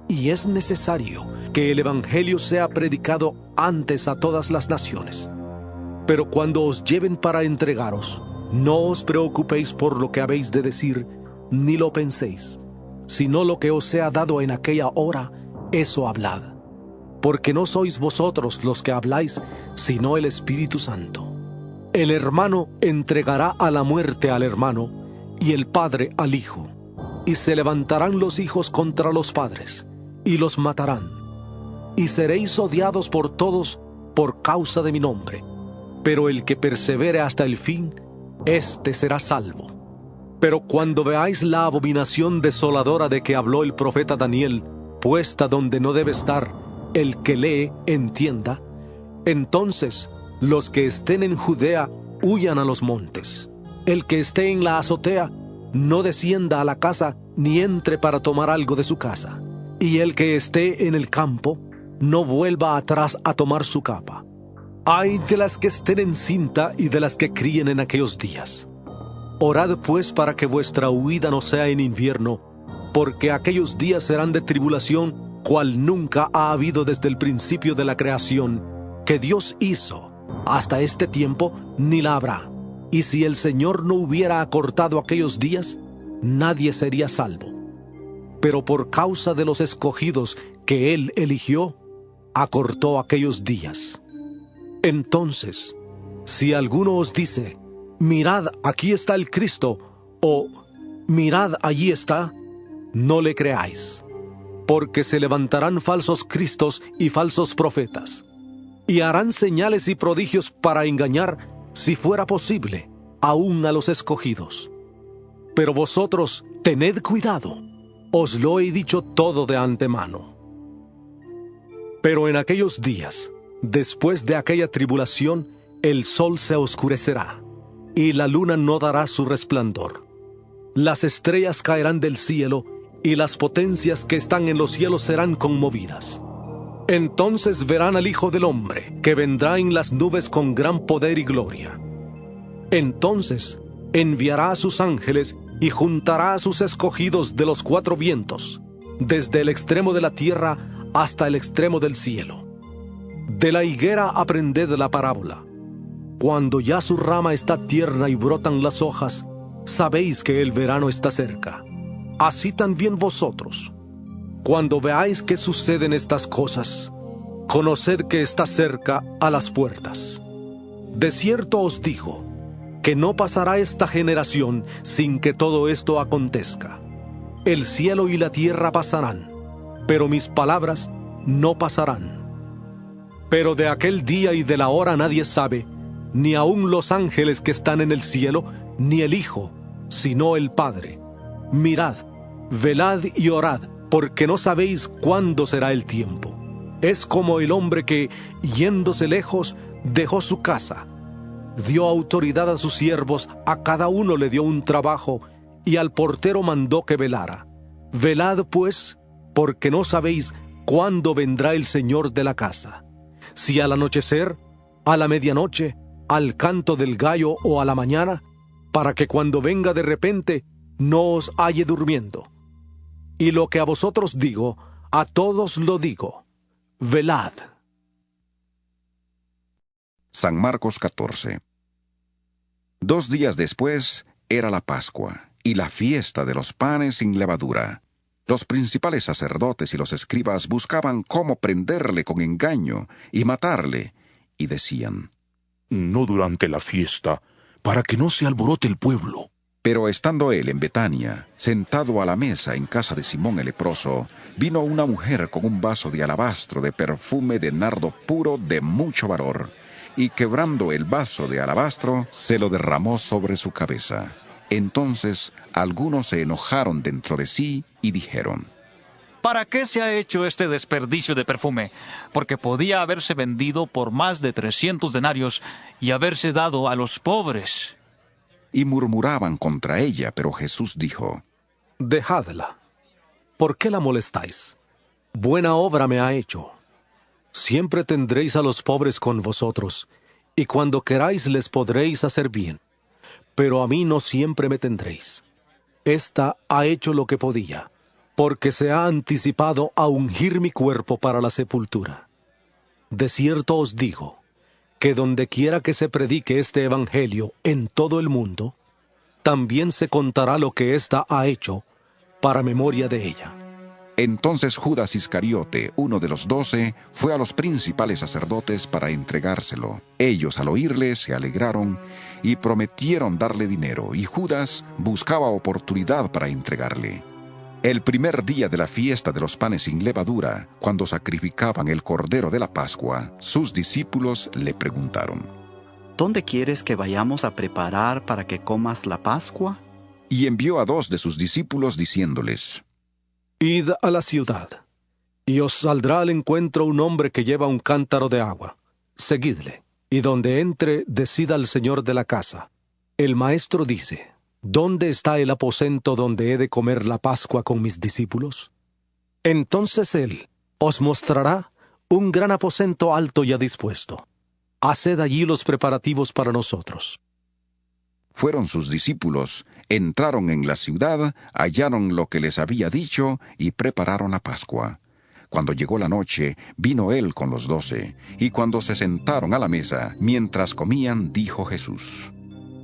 Y es necesario que el evangelio sea predicado antes a todas las naciones. Pero cuando os lleven para entregaros, no os preocupéis por lo que habéis de decir, ni lo penséis, sino lo que os sea dado en aquella hora, eso hablad. Porque no sois vosotros los que habláis, sino el Espíritu Santo. El hermano entregará a la muerte al hermano, y el padre al hijo. Y se levantarán los hijos contra los padres, y los matarán. Y seréis odiados por todos por causa de mi nombre. Pero el que persevere hasta el fin, éste será salvo. Pero cuando veáis la abominación desoladora de que habló el profeta Daniel, puesta donde no debe estar, el que lee entienda, entonces los que estén en Judea huyan a los montes. El que esté en la azotea no descienda a la casa ni entre para tomar algo de su casa. Y el que esté en el campo no vuelva atrás a tomar su capa. Ay de las que estén encinta y de las que críen en aquellos días. Orad pues para que vuestra huida no sea en invierno, porque aquellos días serán de tribulación, cual nunca ha habido desde el principio de la creación que Dios hizo hasta este tiempo, ni la habrá. Y si el Señor no hubiera acortado aquellos días, nadie sería salvo. Pero por causa de los escogidos que Él eligió, acortó aquellos días. Entonces, si alguno os dice: mirad, aquí está el Cristo, o mirad, allí está, no le creáis. Porque se levantarán falsos cristos y falsos profetas, y harán señales y prodigios para engañar, si fuera posible, aún a los escogidos. Pero vosotros tened cuidado, os lo he dicho todo de antemano. Pero en aquellos días, después de aquella tribulación, el sol se oscurecerá, y la luna no dará su resplandor. Las estrellas caerán del cielo, y las potencias que están en los cielos serán conmovidas. Entonces verán al Hijo del Hombre, que vendrá en las nubes con gran poder y gloria. Entonces enviará a sus ángeles y juntará a sus escogidos de los 4 vientos, desde el extremo de la tierra hasta el extremo del cielo. De la higuera aprended la parábola. Cuando ya su rama está tierna y brotan las hojas, sabéis que el verano está cerca. Así también vosotros, cuando veáis que suceden estas cosas, conoced que está cerca a las puertas. De cierto os digo, que no pasará esta generación sin que todo esto acontezca. El cielo y la tierra pasarán, pero mis palabras no pasarán. Pero de aquel día y de la hora nadie sabe, ni aun los ángeles que están en el cielo, ni el Hijo, sino el Padre. Mirad, velad y orad, porque no sabéis cuándo será el tiempo. Es como el hombre que, yéndose lejos, dejó su casa. Dio autoridad a sus siervos, a cada uno le dio un trabajo, y al portero mandó que velara. Velad, pues, porque no sabéis cuándo vendrá el Señor de la casa. Si al anochecer, a la medianoche, al canto del gallo o a la mañana, para que cuando venga de repente no os halle durmiendo. Y lo que a vosotros digo, a todos lo digo: velad. San Marcos 14. 2 días después era la Pascua y la fiesta de los panes sin levadura. Los principales sacerdotes y los escribas buscaban cómo prenderle con engaño y matarle, y decían: No durante la fiesta, para que no se alborote el pueblo. Pero estando él en Betania, sentado a la mesa en casa de Simón el leproso, vino una mujer con un vaso de alabastro de perfume de nardo puro de mucho valor, y quebrando el vaso de alabastro, se lo derramó sobre su cabeza. Entonces algunos se enojaron dentro de sí y dijeron: ¿Para qué se ha hecho este desperdicio de perfume? Porque podía haberse vendido por más de 300 denarios y haberse dado a los pobres. Y murmuraban contra ella, pero Jesús dijo: Dejadla. ¿Por qué la molestáis? Buena obra me ha hecho. Siempre tendréis a los pobres con vosotros, y cuando queráis les podréis hacer bien. Pero a mí no siempre me tendréis. Esta ha hecho lo que podía, porque se ha anticipado a ungir mi cuerpo para la sepultura. De cierto os digo, que donde quiera que se predique este evangelio en todo el mundo, también se contará lo que ésta ha hecho, para memoria de ella. Entonces Judas Iscariote, uno de los 12, fue a los principales sacerdotes para entregárselo. Ellos al oírle se alegraron y prometieron darle dinero, y Judas buscaba oportunidad para entregarle. El primer día de la fiesta de los panes sin levadura, cuando sacrificaban el cordero de la Pascua, sus discípulos le preguntaron: ¿Dónde quieres que vayamos a preparar para que comas la Pascua? Y envió a 2 de sus discípulos diciéndoles: Id a la ciudad, y os saldrá al encuentro un hombre que lleva un cántaro de agua. Seguidle, y donde entre, decid al señor de la casa: El maestro dice: ¿Dónde está el aposento donde he de comer la Pascua con mis discípulos? Entonces él os mostrará un gran aposento alto ya dispuesto. Haced allí los preparativos para nosotros. Fueron sus discípulos, entraron en la ciudad, hallaron lo que les había dicho y prepararon la Pascua. Cuando llegó la noche, vino él con los 12, y cuando se sentaron a la mesa, mientras comían, dijo Jesús: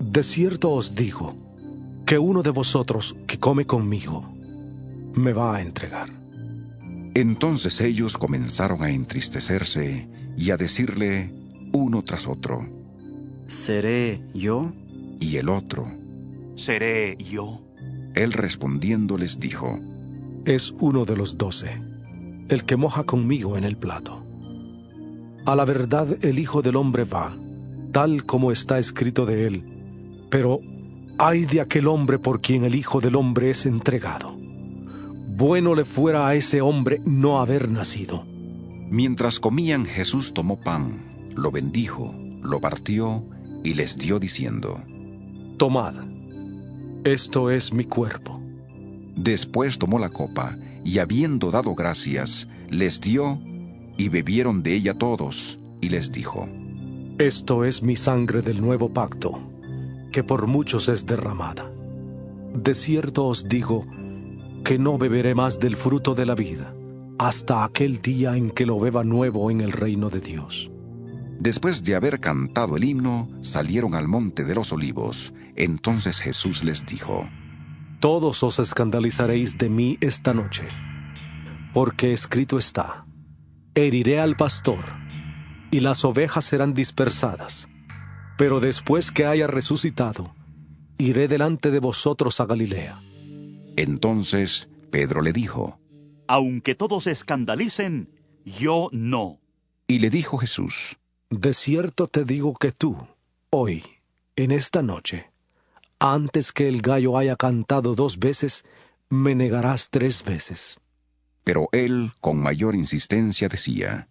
De cierto os digo, que uno de vosotros que come conmigo me va a entregar. Entonces ellos comenzaron a entristecerse y a decirle uno tras otro: ¿Seré yo? Y el otro: ¿Seré yo? Él respondiendo les dijo: Es uno de los 12, el que moja conmigo en el plato. A la verdad el Hijo del Hombre va, tal como está escrito de él, pero ay de aquel hombre por quien el Hijo del Hombre es entregado. Bueno le fuera a ese hombre no haber nacido. Mientras comían, Jesús tomó pan, lo bendijo, lo partió y les dio diciendo: Tomad, esto es mi cuerpo. Después tomó la copa, y habiendo dado gracias, les dio, y bebieron de ella todos, y les dijo: Esto es mi sangre del nuevo pacto, que por muchos es derramada. De cierto os digo, que no beberé más del fruto de la vida, hasta aquel día en que lo beba nuevo en el reino de Dios. Después de haber cantado el himno, salieron al monte de los olivos. Entonces Jesús les dijo: Todos os escandalizaréis de mí esta noche, porque escrito está: Heriré al pastor, y las ovejas serán dispersadas. Pero después que haya resucitado, iré delante de vosotros a Galilea. Entonces Pedro le dijo: Aunque todos se escandalicen, yo no. Y le dijo Jesús: De cierto te digo que tú, hoy, en esta noche, antes que el gallo haya cantado 2 veces, me negarás 3 veces. Pero él, con mayor insistencia, decía: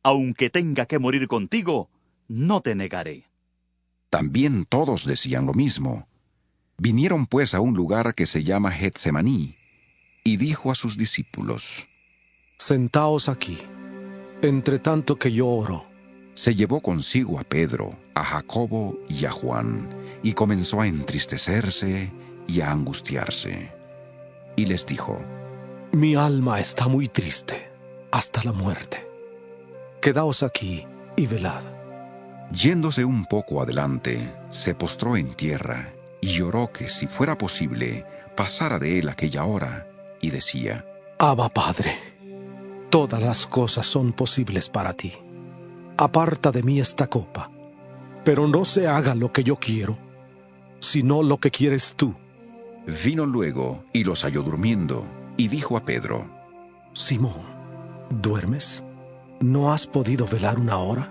Aunque tenga que morir contigo, no te negaré. También todos decían lo mismo. Vinieron pues a un lugar que se llama Getsemaní, y dijo a sus discípulos: Sentaos aquí, entre tanto que yo oro. Se llevó consigo a Pedro, a Jacobo y a Juan, y comenzó a entristecerse y a angustiarse. Y les dijo: Mi alma está muy triste, hasta la muerte. Quedaos aquí y velad. Yéndose un poco adelante, se postró en tierra y lloró que, si fuera posible, pasara de él aquella hora, y decía: Abba, Padre, todas las cosas son posibles para ti. Aparta de mí esta copa, pero no se haga lo que yo quiero, sino lo que quieres tú. Vino luego y los halló durmiendo, y dijo a Pedro: Simón, ¿duermes? ¿No has podido velar 1 hora?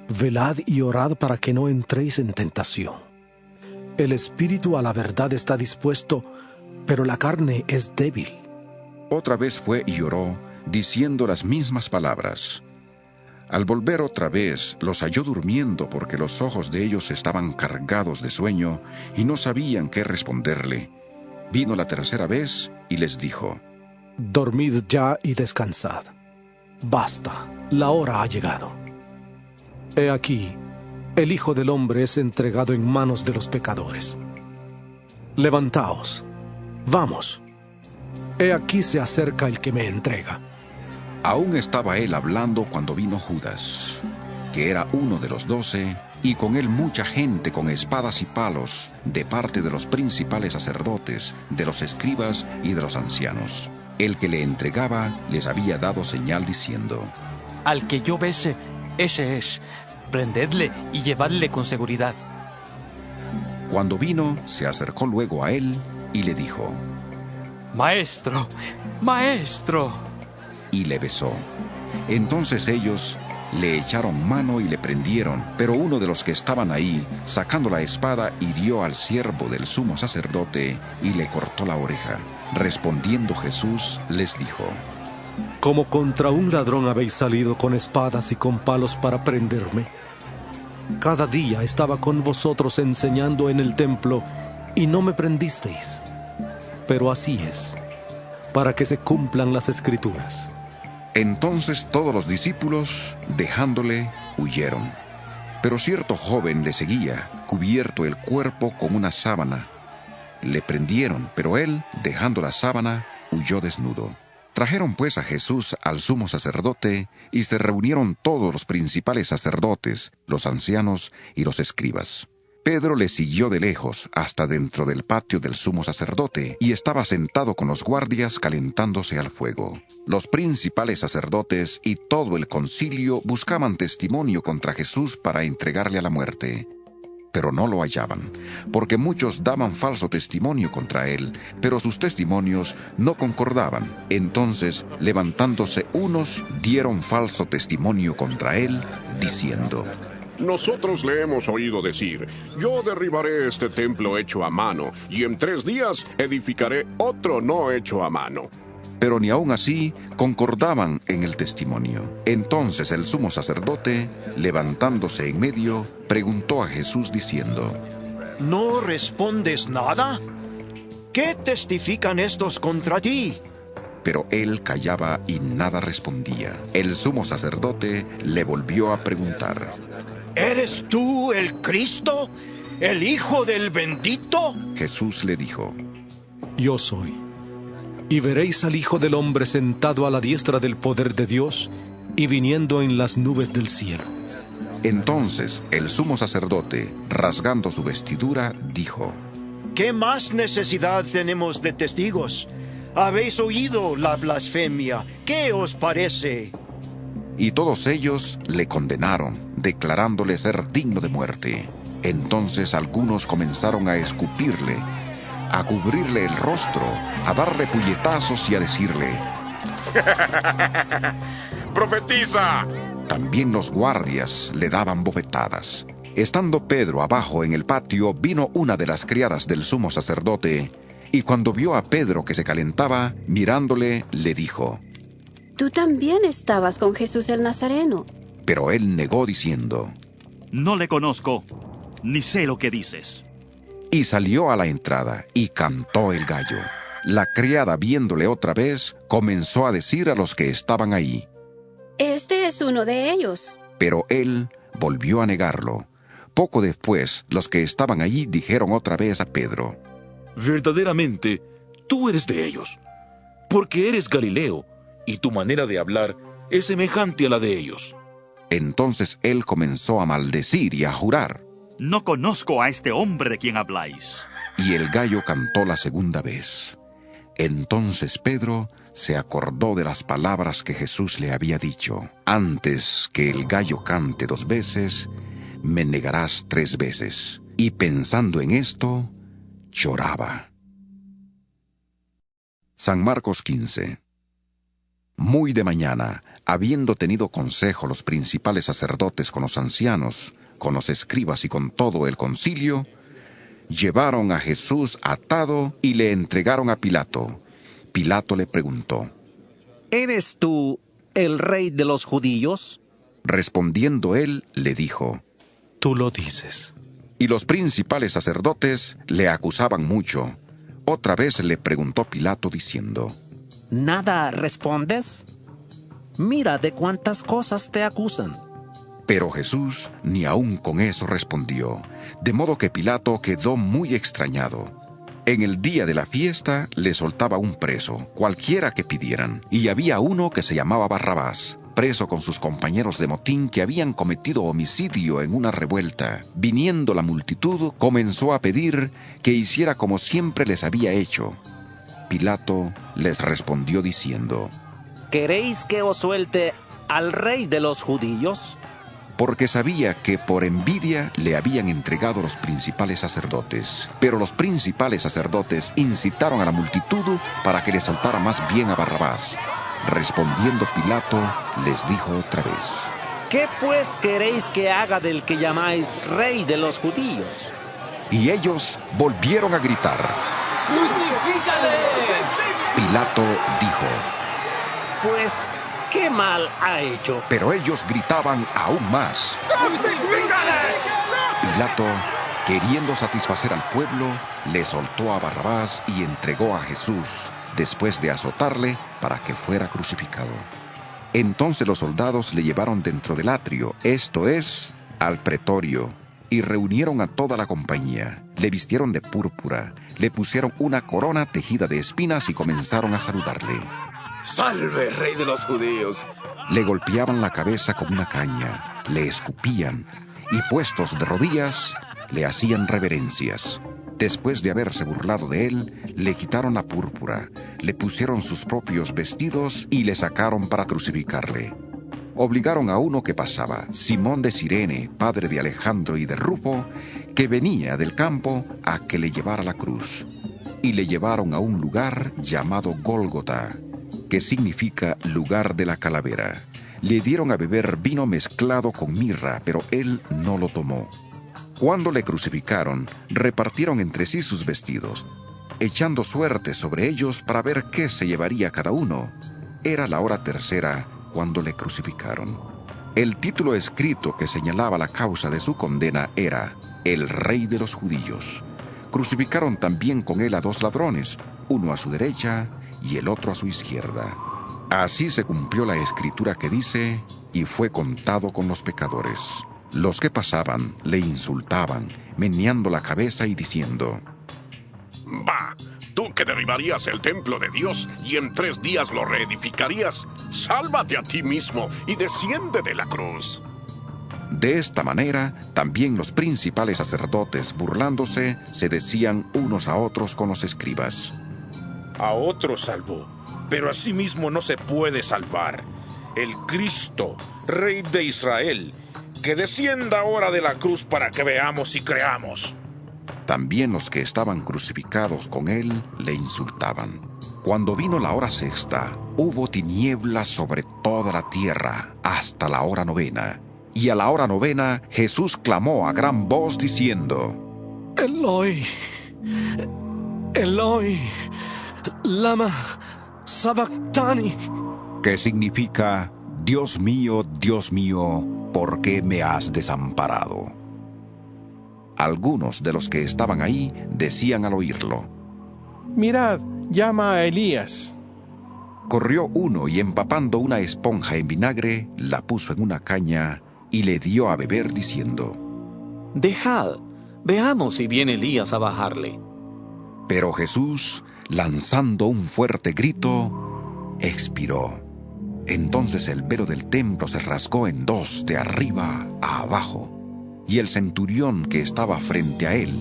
Velad y orad para que no entréis en tentación. El espíritu a la verdad está dispuesto, pero la carne es débil. Otra vez fue y oró, diciendo las mismas palabras. Al volver otra vez, los halló durmiendo, porque los ojos de ellos estaban cargados de sueño y no sabían qué responderle. Vino la 3ª vez y les dijo: Dormid ya y descansad. Basta, la hora ha llegado. He aquí, el Hijo del Hombre es entregado en manos de los pecadores. Levantaos, vamos. He aquí se acerca el que me entrega. Aún estaba él hablando cuando vino Judas, que era uno de los 12, y con él mucha gente con espadas y palos, de parte de los principales sacerdotes, de los escribas y de los ancianos. El que le entregaba les había dado señal diciendo: Al que yo bese, ese es. Prendedle y llevadle con seguridad. Cuando vino, se acercó luego a él y le dijo: Maestro, maestro. Y le besó. Entonces ellos le echaron mano y le prendieron, pero uno de los que estaban ahí, sacando la espada, hirió al siervo del sumo sacerdote y le cortó la oreja. Respondiendo Jesús, les dijo: Como contra un ladrón habéis salido con espadas y con palos para prenderme. Cada día estaba con vosotros enseñando en el templo, y no me prendisteis. Pero así es, para que se cumplan las Escrituras. Entonces todos los discípulos, dejándole, huyeron. Pero cierto joven le seguía, cubierto el cuerpo con una sábana. Le prendieron, pero él, dejando la sábana, huyó desnudo. Trajeron pues a Jesús al sumo sacerdote, y se reunieron todos los principales sacerdotes, los ancianos y los escribas. Pedro le siguió de lejos hasta dentro del patio del sumo sacerdote, y estaba sentado con los guardias calentándose al fuego. Los principales sacerdotes y todo el concilio buscaban testimonio contra Jesús para entregarle a la muerte. Pero no lo hallaban, porque muchos daban falso testimonio contra él, pero sus testimonios no concordaban. Entonces, levantándose unos, dieron falso testimonio contra él, diciendo: Nosotros le hemos oído decir: Yo derribaré este templo hecho a mano, y en 3 días edificaré otro no hecho a mano. Pero ni aun así concordaban en el testimonio. Entonces el sumo sacerdote, levantándose en medio, preguntó a Jesús diciendo: ¿No respondes nada? ¿Qué testifican estos contra ti? Pero él callaba y nada respondía. El sumo sacerdote le volvió a preguntar: ¿Eres tú el Cristo, el Hijo del Bendito? Jesús le dijo: Yo soy. Y veréis al Hijo del Hombre sentado a la diestra del poder de Dios y viniendo en las nubes del cielo. Entonces el sumo sacerdote, rasgando su vestidura, dijo: ¿Qué más necesidad tenemos de testigos? Habéis oído la blasfemia. ¿Qué os parece? y todos ellos le condenaron, declarándole ser digno de muerte. Entonces algunos comenzaron a escupirle, a cubrirle el rostro, a darle puñetazos y a decirle: ¡Profetiza! También los guardias le daban bofetadas. Estando Pedro abajo en el patio, vino una de las criadas del sumo sacerdote, y cuando vio a Pedro que se calentaba, mirándole, le dijo: Tú también estabas con Jesús el Nazareno. Pero él negó diciendo: No le conozco, ni sé lo que dices. Y salió a la entrada, y cantó el gallo. La criada, viéndole otra vez, comenzó a decir a los que estaban ahí: Este es uno de ellos. Pero él volvió a negarlo. Poco después, los que estaban allí dijeron otra vez a Pedro: Verdaderamente, tú eres de ellos, porque eres Galileo, y tu manera de hablar es semejante a la de ellos. Entonces él comenzó a maldecir y a jurar: No conozco a este hombre de quien habláis. Y el gallo cantó la segunda vez. Entonces Pedro se acordó de las palabras que Jesús le había dicho: Antes que el gallo cante 2 veces, me negarás 3 veces. Y pensando en esto, lloraba. San Marcos 15. Muy de mañana, habiendo tenido consejo los principales sacerdotes con los ancianos, con los escribas y con todo el concilio, llevaron a Jesús atado y le entregaron a Pilato. Pilato le preguntó: ¿Eres tú el rey de los judíos? Respondiendo él, le dijo: Tú lo dices. Y los principales sacerdotes le acusaban mucho. Otra vez le preguntó Pilato diciendo: ¿Nada respondes? Mira de cuántas cosas te acusan. Pero Jesús ni aun con eso respondió, de modo que Pilato quedó muy extrañado. En el día de la fiesta le soltaba un preso, cualquiera que pidieran, y había uno que se llamaba Barrabás, preso con sus compañeros de motín que habían cometido homicidio en una revuelta. Viniendo la multitud, comenzó a pedir que hiciera como siempre les había hecho. Pilato les respondió diciendo: ¿Queréis que os suelte al rey de los judíos? Porque sabía que por envidia le habían entregado los principales sacerdotes. Pero los principales sacerdotes incitaron a la multitud para que le soltara más bien a Barrabás. Respondiendo Pilato, les dijo otra vez: ¿Qué pues queréis que haga del que llamáis rey de los judíos? Y ellos volvieron a gritar: ¡Crucifícale! Pilato dijo: Pues, ¿qué mal ha hecho? Pero ellos gritaban aún más. ¡Crucifícale! Pilato, queriendo satisfacer al pueblo, le soltó a Barrabás y entregó a Jesús, después de azotarle, para que fuera crucificado. Entonces los soldados le llevaron dentro del atrio, esto es, al pretorio, y reunieron a toda la compañía. Le vistieron de púrpura, le pusieron una corona tejida de espinas y comenzaron a saludarle. ¡Salve, rey de los judíos! Le golpeaban la cabeza con una caña, le escupían, y puestos de rodillas, le hacían reverencias. Después de haberse burlado de él, le quitaron la púrpura, le pusieron sus propios vestidos y le sacaron para crucificarle. Obligaron a uno que pasaba, Simón de Cirene, padre de Alejandro y de Rufo, que venía del campo, a que le llevara la cruz. Y le llevaron a un lugar llamado Gólgota, que significa lugar de la calavera. Le dieron a beber vino mezclado con mirra, pero él no lo tomó. Cuando le crucificaron, repartieron entre sí sus vestidos, echando suerte sobre ellos para ver qué se llevaría cada uno. Era la hora tercera cuando le crucificaron. El título escrito que señalaba la causa de su condena era El Rey de los Judíos. Crucificaron también con él a 2 ladrones, uno a su derecha y el otro a su izquierda. Así se cumplió la escritura que dice: y fue contado con los pecadores. Los que pasaban le insultaban, meneando la cabeza y diciendo: ¡Bah! Tú que derribarías el templo de Dios y en 3 días lo reedificarías, sálvate a ti mismo y desciende de la cruz. De esta manera, también los principales sacerdotes, burlándose, se decían unos a otros con los escribas: A otro salvó, pero a sí mismo no se puede salvar. el Cristo, Rey de Israel, que descienda ahora de la cruz para que veamos y creamos. También los que estaban crucificados con él le insultaban. Cuando vino la hora sexta, hubo tinieblas sobre toda la tierra hasta la hora novena. Y a la hora novena Jesús clamó a gran voz diciendo: Eloi, Eloi, lama sabactani. Que significa: Dios mío, ¿por qué me has desamparado? Algunos de los que estaban ahí decían al oírlo: Mirad, llama a Elías. Corrió uno y empapando una esponja en vinagre, la puso en una caña y le dio a beber diciendo: Dejad, veamos si viene Elías a bajarle. Pero Jesús, lanzando un fuerte grito, expiró. Entonces el velo del templo se rasgó en dos de arriba a abajo. Y el centurión que estaba frente a él,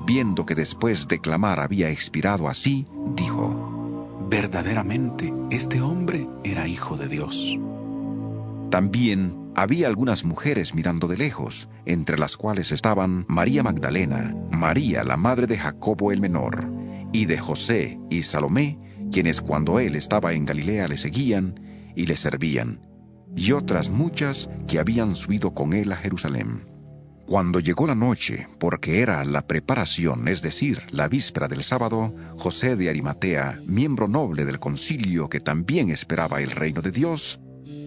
viendo que después de clamar había expirado así, dijo: Verdaderamente, este hombre era hijo de Dios. También había algunas mujeres mirando de lejos, entre las cuales estaban María Magdalena, María la madre de Jacobo el menor, y de José y Salomé, quienes cuando él estaba en Galilea le seguían y le servían, y otras muchas que habían subido con él a Jerusalén. Cuando llegó la noche, porque era la preparación, es decir, la víspera del sábado, José de Arimatea, miembro noble del concilio que también esperaba el reino de Dios,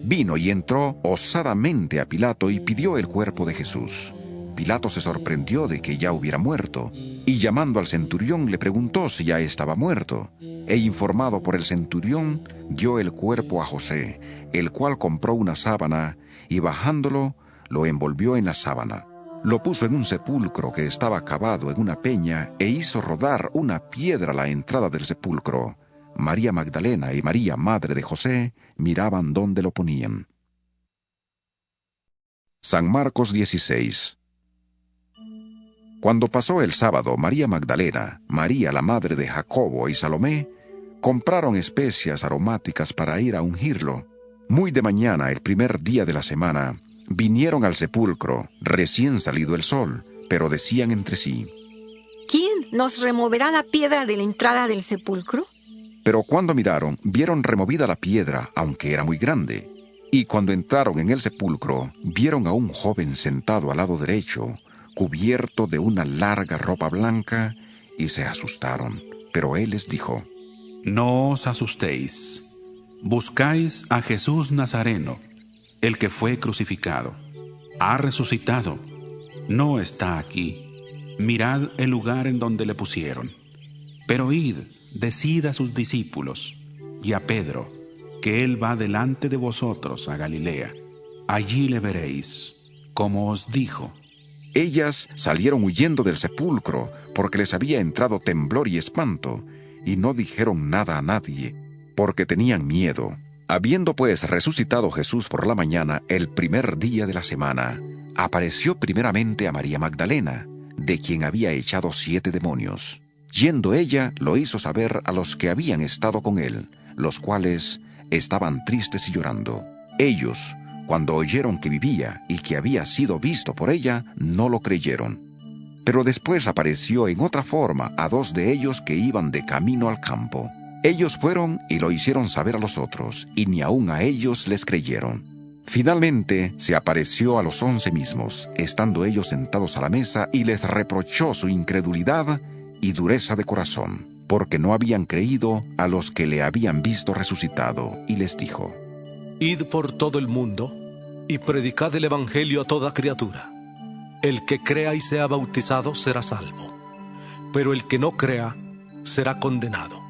vino y entró osadamente a Pilato y pidió el cuerpo de Jesús. Pilato se sorprendió de que ya hubiera muerto, y llamando al centurión le preguntó si ya estaba muerto, e informado por el centurión, dio el cuerpo a José, el cual compró una sábana, y bajándolo, lo envolvió en la sábana. Lo puso en un sepulcro que estaba cavado en una peña e hizo rodar una piedra a la entrada del sepulcro. María Magdalena y María, madre de José, miraban dónde lo ponían. San Marcos 16. Cuando pasó el sábado, María Magdalena, María la madre de Jacobo y Salomé, compraron especias aromáticas para ir a ungirlo. Muy de mañana, el primer día de la semana, vinieron al sepulcro, recién salido el sol, pero decían entre sí: ¿Quién nos removerá la piedra de la entrada del sepulcro? Pero cuando miraron, vieron removida la piedra, aunque era muy grande. Y cuando entraron en el sepulcro, vieron a un joven sentado al lado derecho, cubierto de una larga ropa blanca, y se asustaron. Pero él les dijo: No os asustéis. Buscáis a Jesús Nazareno, el que fue crucificado. Ha resucitado. No está aquí. Mirad el lugar en donde le pusieron. Pero id, decid a sus discípulos y a Pedro, que él va delante de vosotros a Galilea. Allí le veréis, como os dijo. Ellas salieron huyendo del sepulcro, porque les había entrado temblor y espanto, y no dijeron nada a nadie, porque tenían miedo. Habiendo pues resucitado Jesús por la mañana, el primer día de la semana, apareció primeramente a María Magdalena, de quien había echado 7 demonios. Yendo ella, lo hizo saber a los que habían estado con él, los cuales estaban tristes y llorando. Ellos, cuando oyeron que vivía y que había sido visto por ella, no lo creyeron. Pero después apareció en otra forma a 2 de ellos que iban de camino al campo. Ellos fueron y lo hicieron saber a los otros, y ni aun a ellos les creyeron. Finalmente se apareció a los 11 mismos, estando ellos sentados a la mesa, y les reprochó su incredulidad y dureza de corazón, porque no habían creído a los que le habían visto resucitado, y les dijo: Id por todo el mundo y predicad el evangelio a toda criatura. El que crea y sea bautizado será salvo, pero el que no crea será condenado.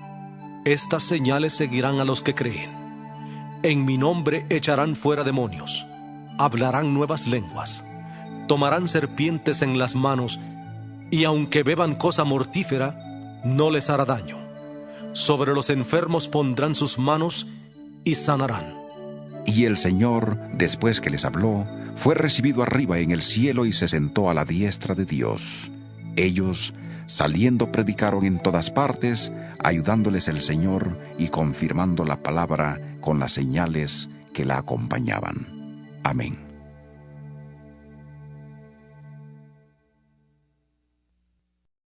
Estas señales seguirán a los que creen. En mi nombre echarán fuera demonios, hablarán nuevas lenguas, tomarán serpientes en las manos, y aunque beban cosa mortífera, no les hará daño. Sobre los enfermos pondrán sus manos y sanarán. Y el Señor, después que les habló, fue recibido arriba en el cielo y se sentó a la diestra de Dios. Ellos, saliendo, predicaron en todas partes, ayudándoles el Señor y confirmando la palabra con las señales que la acompañaban. Amén.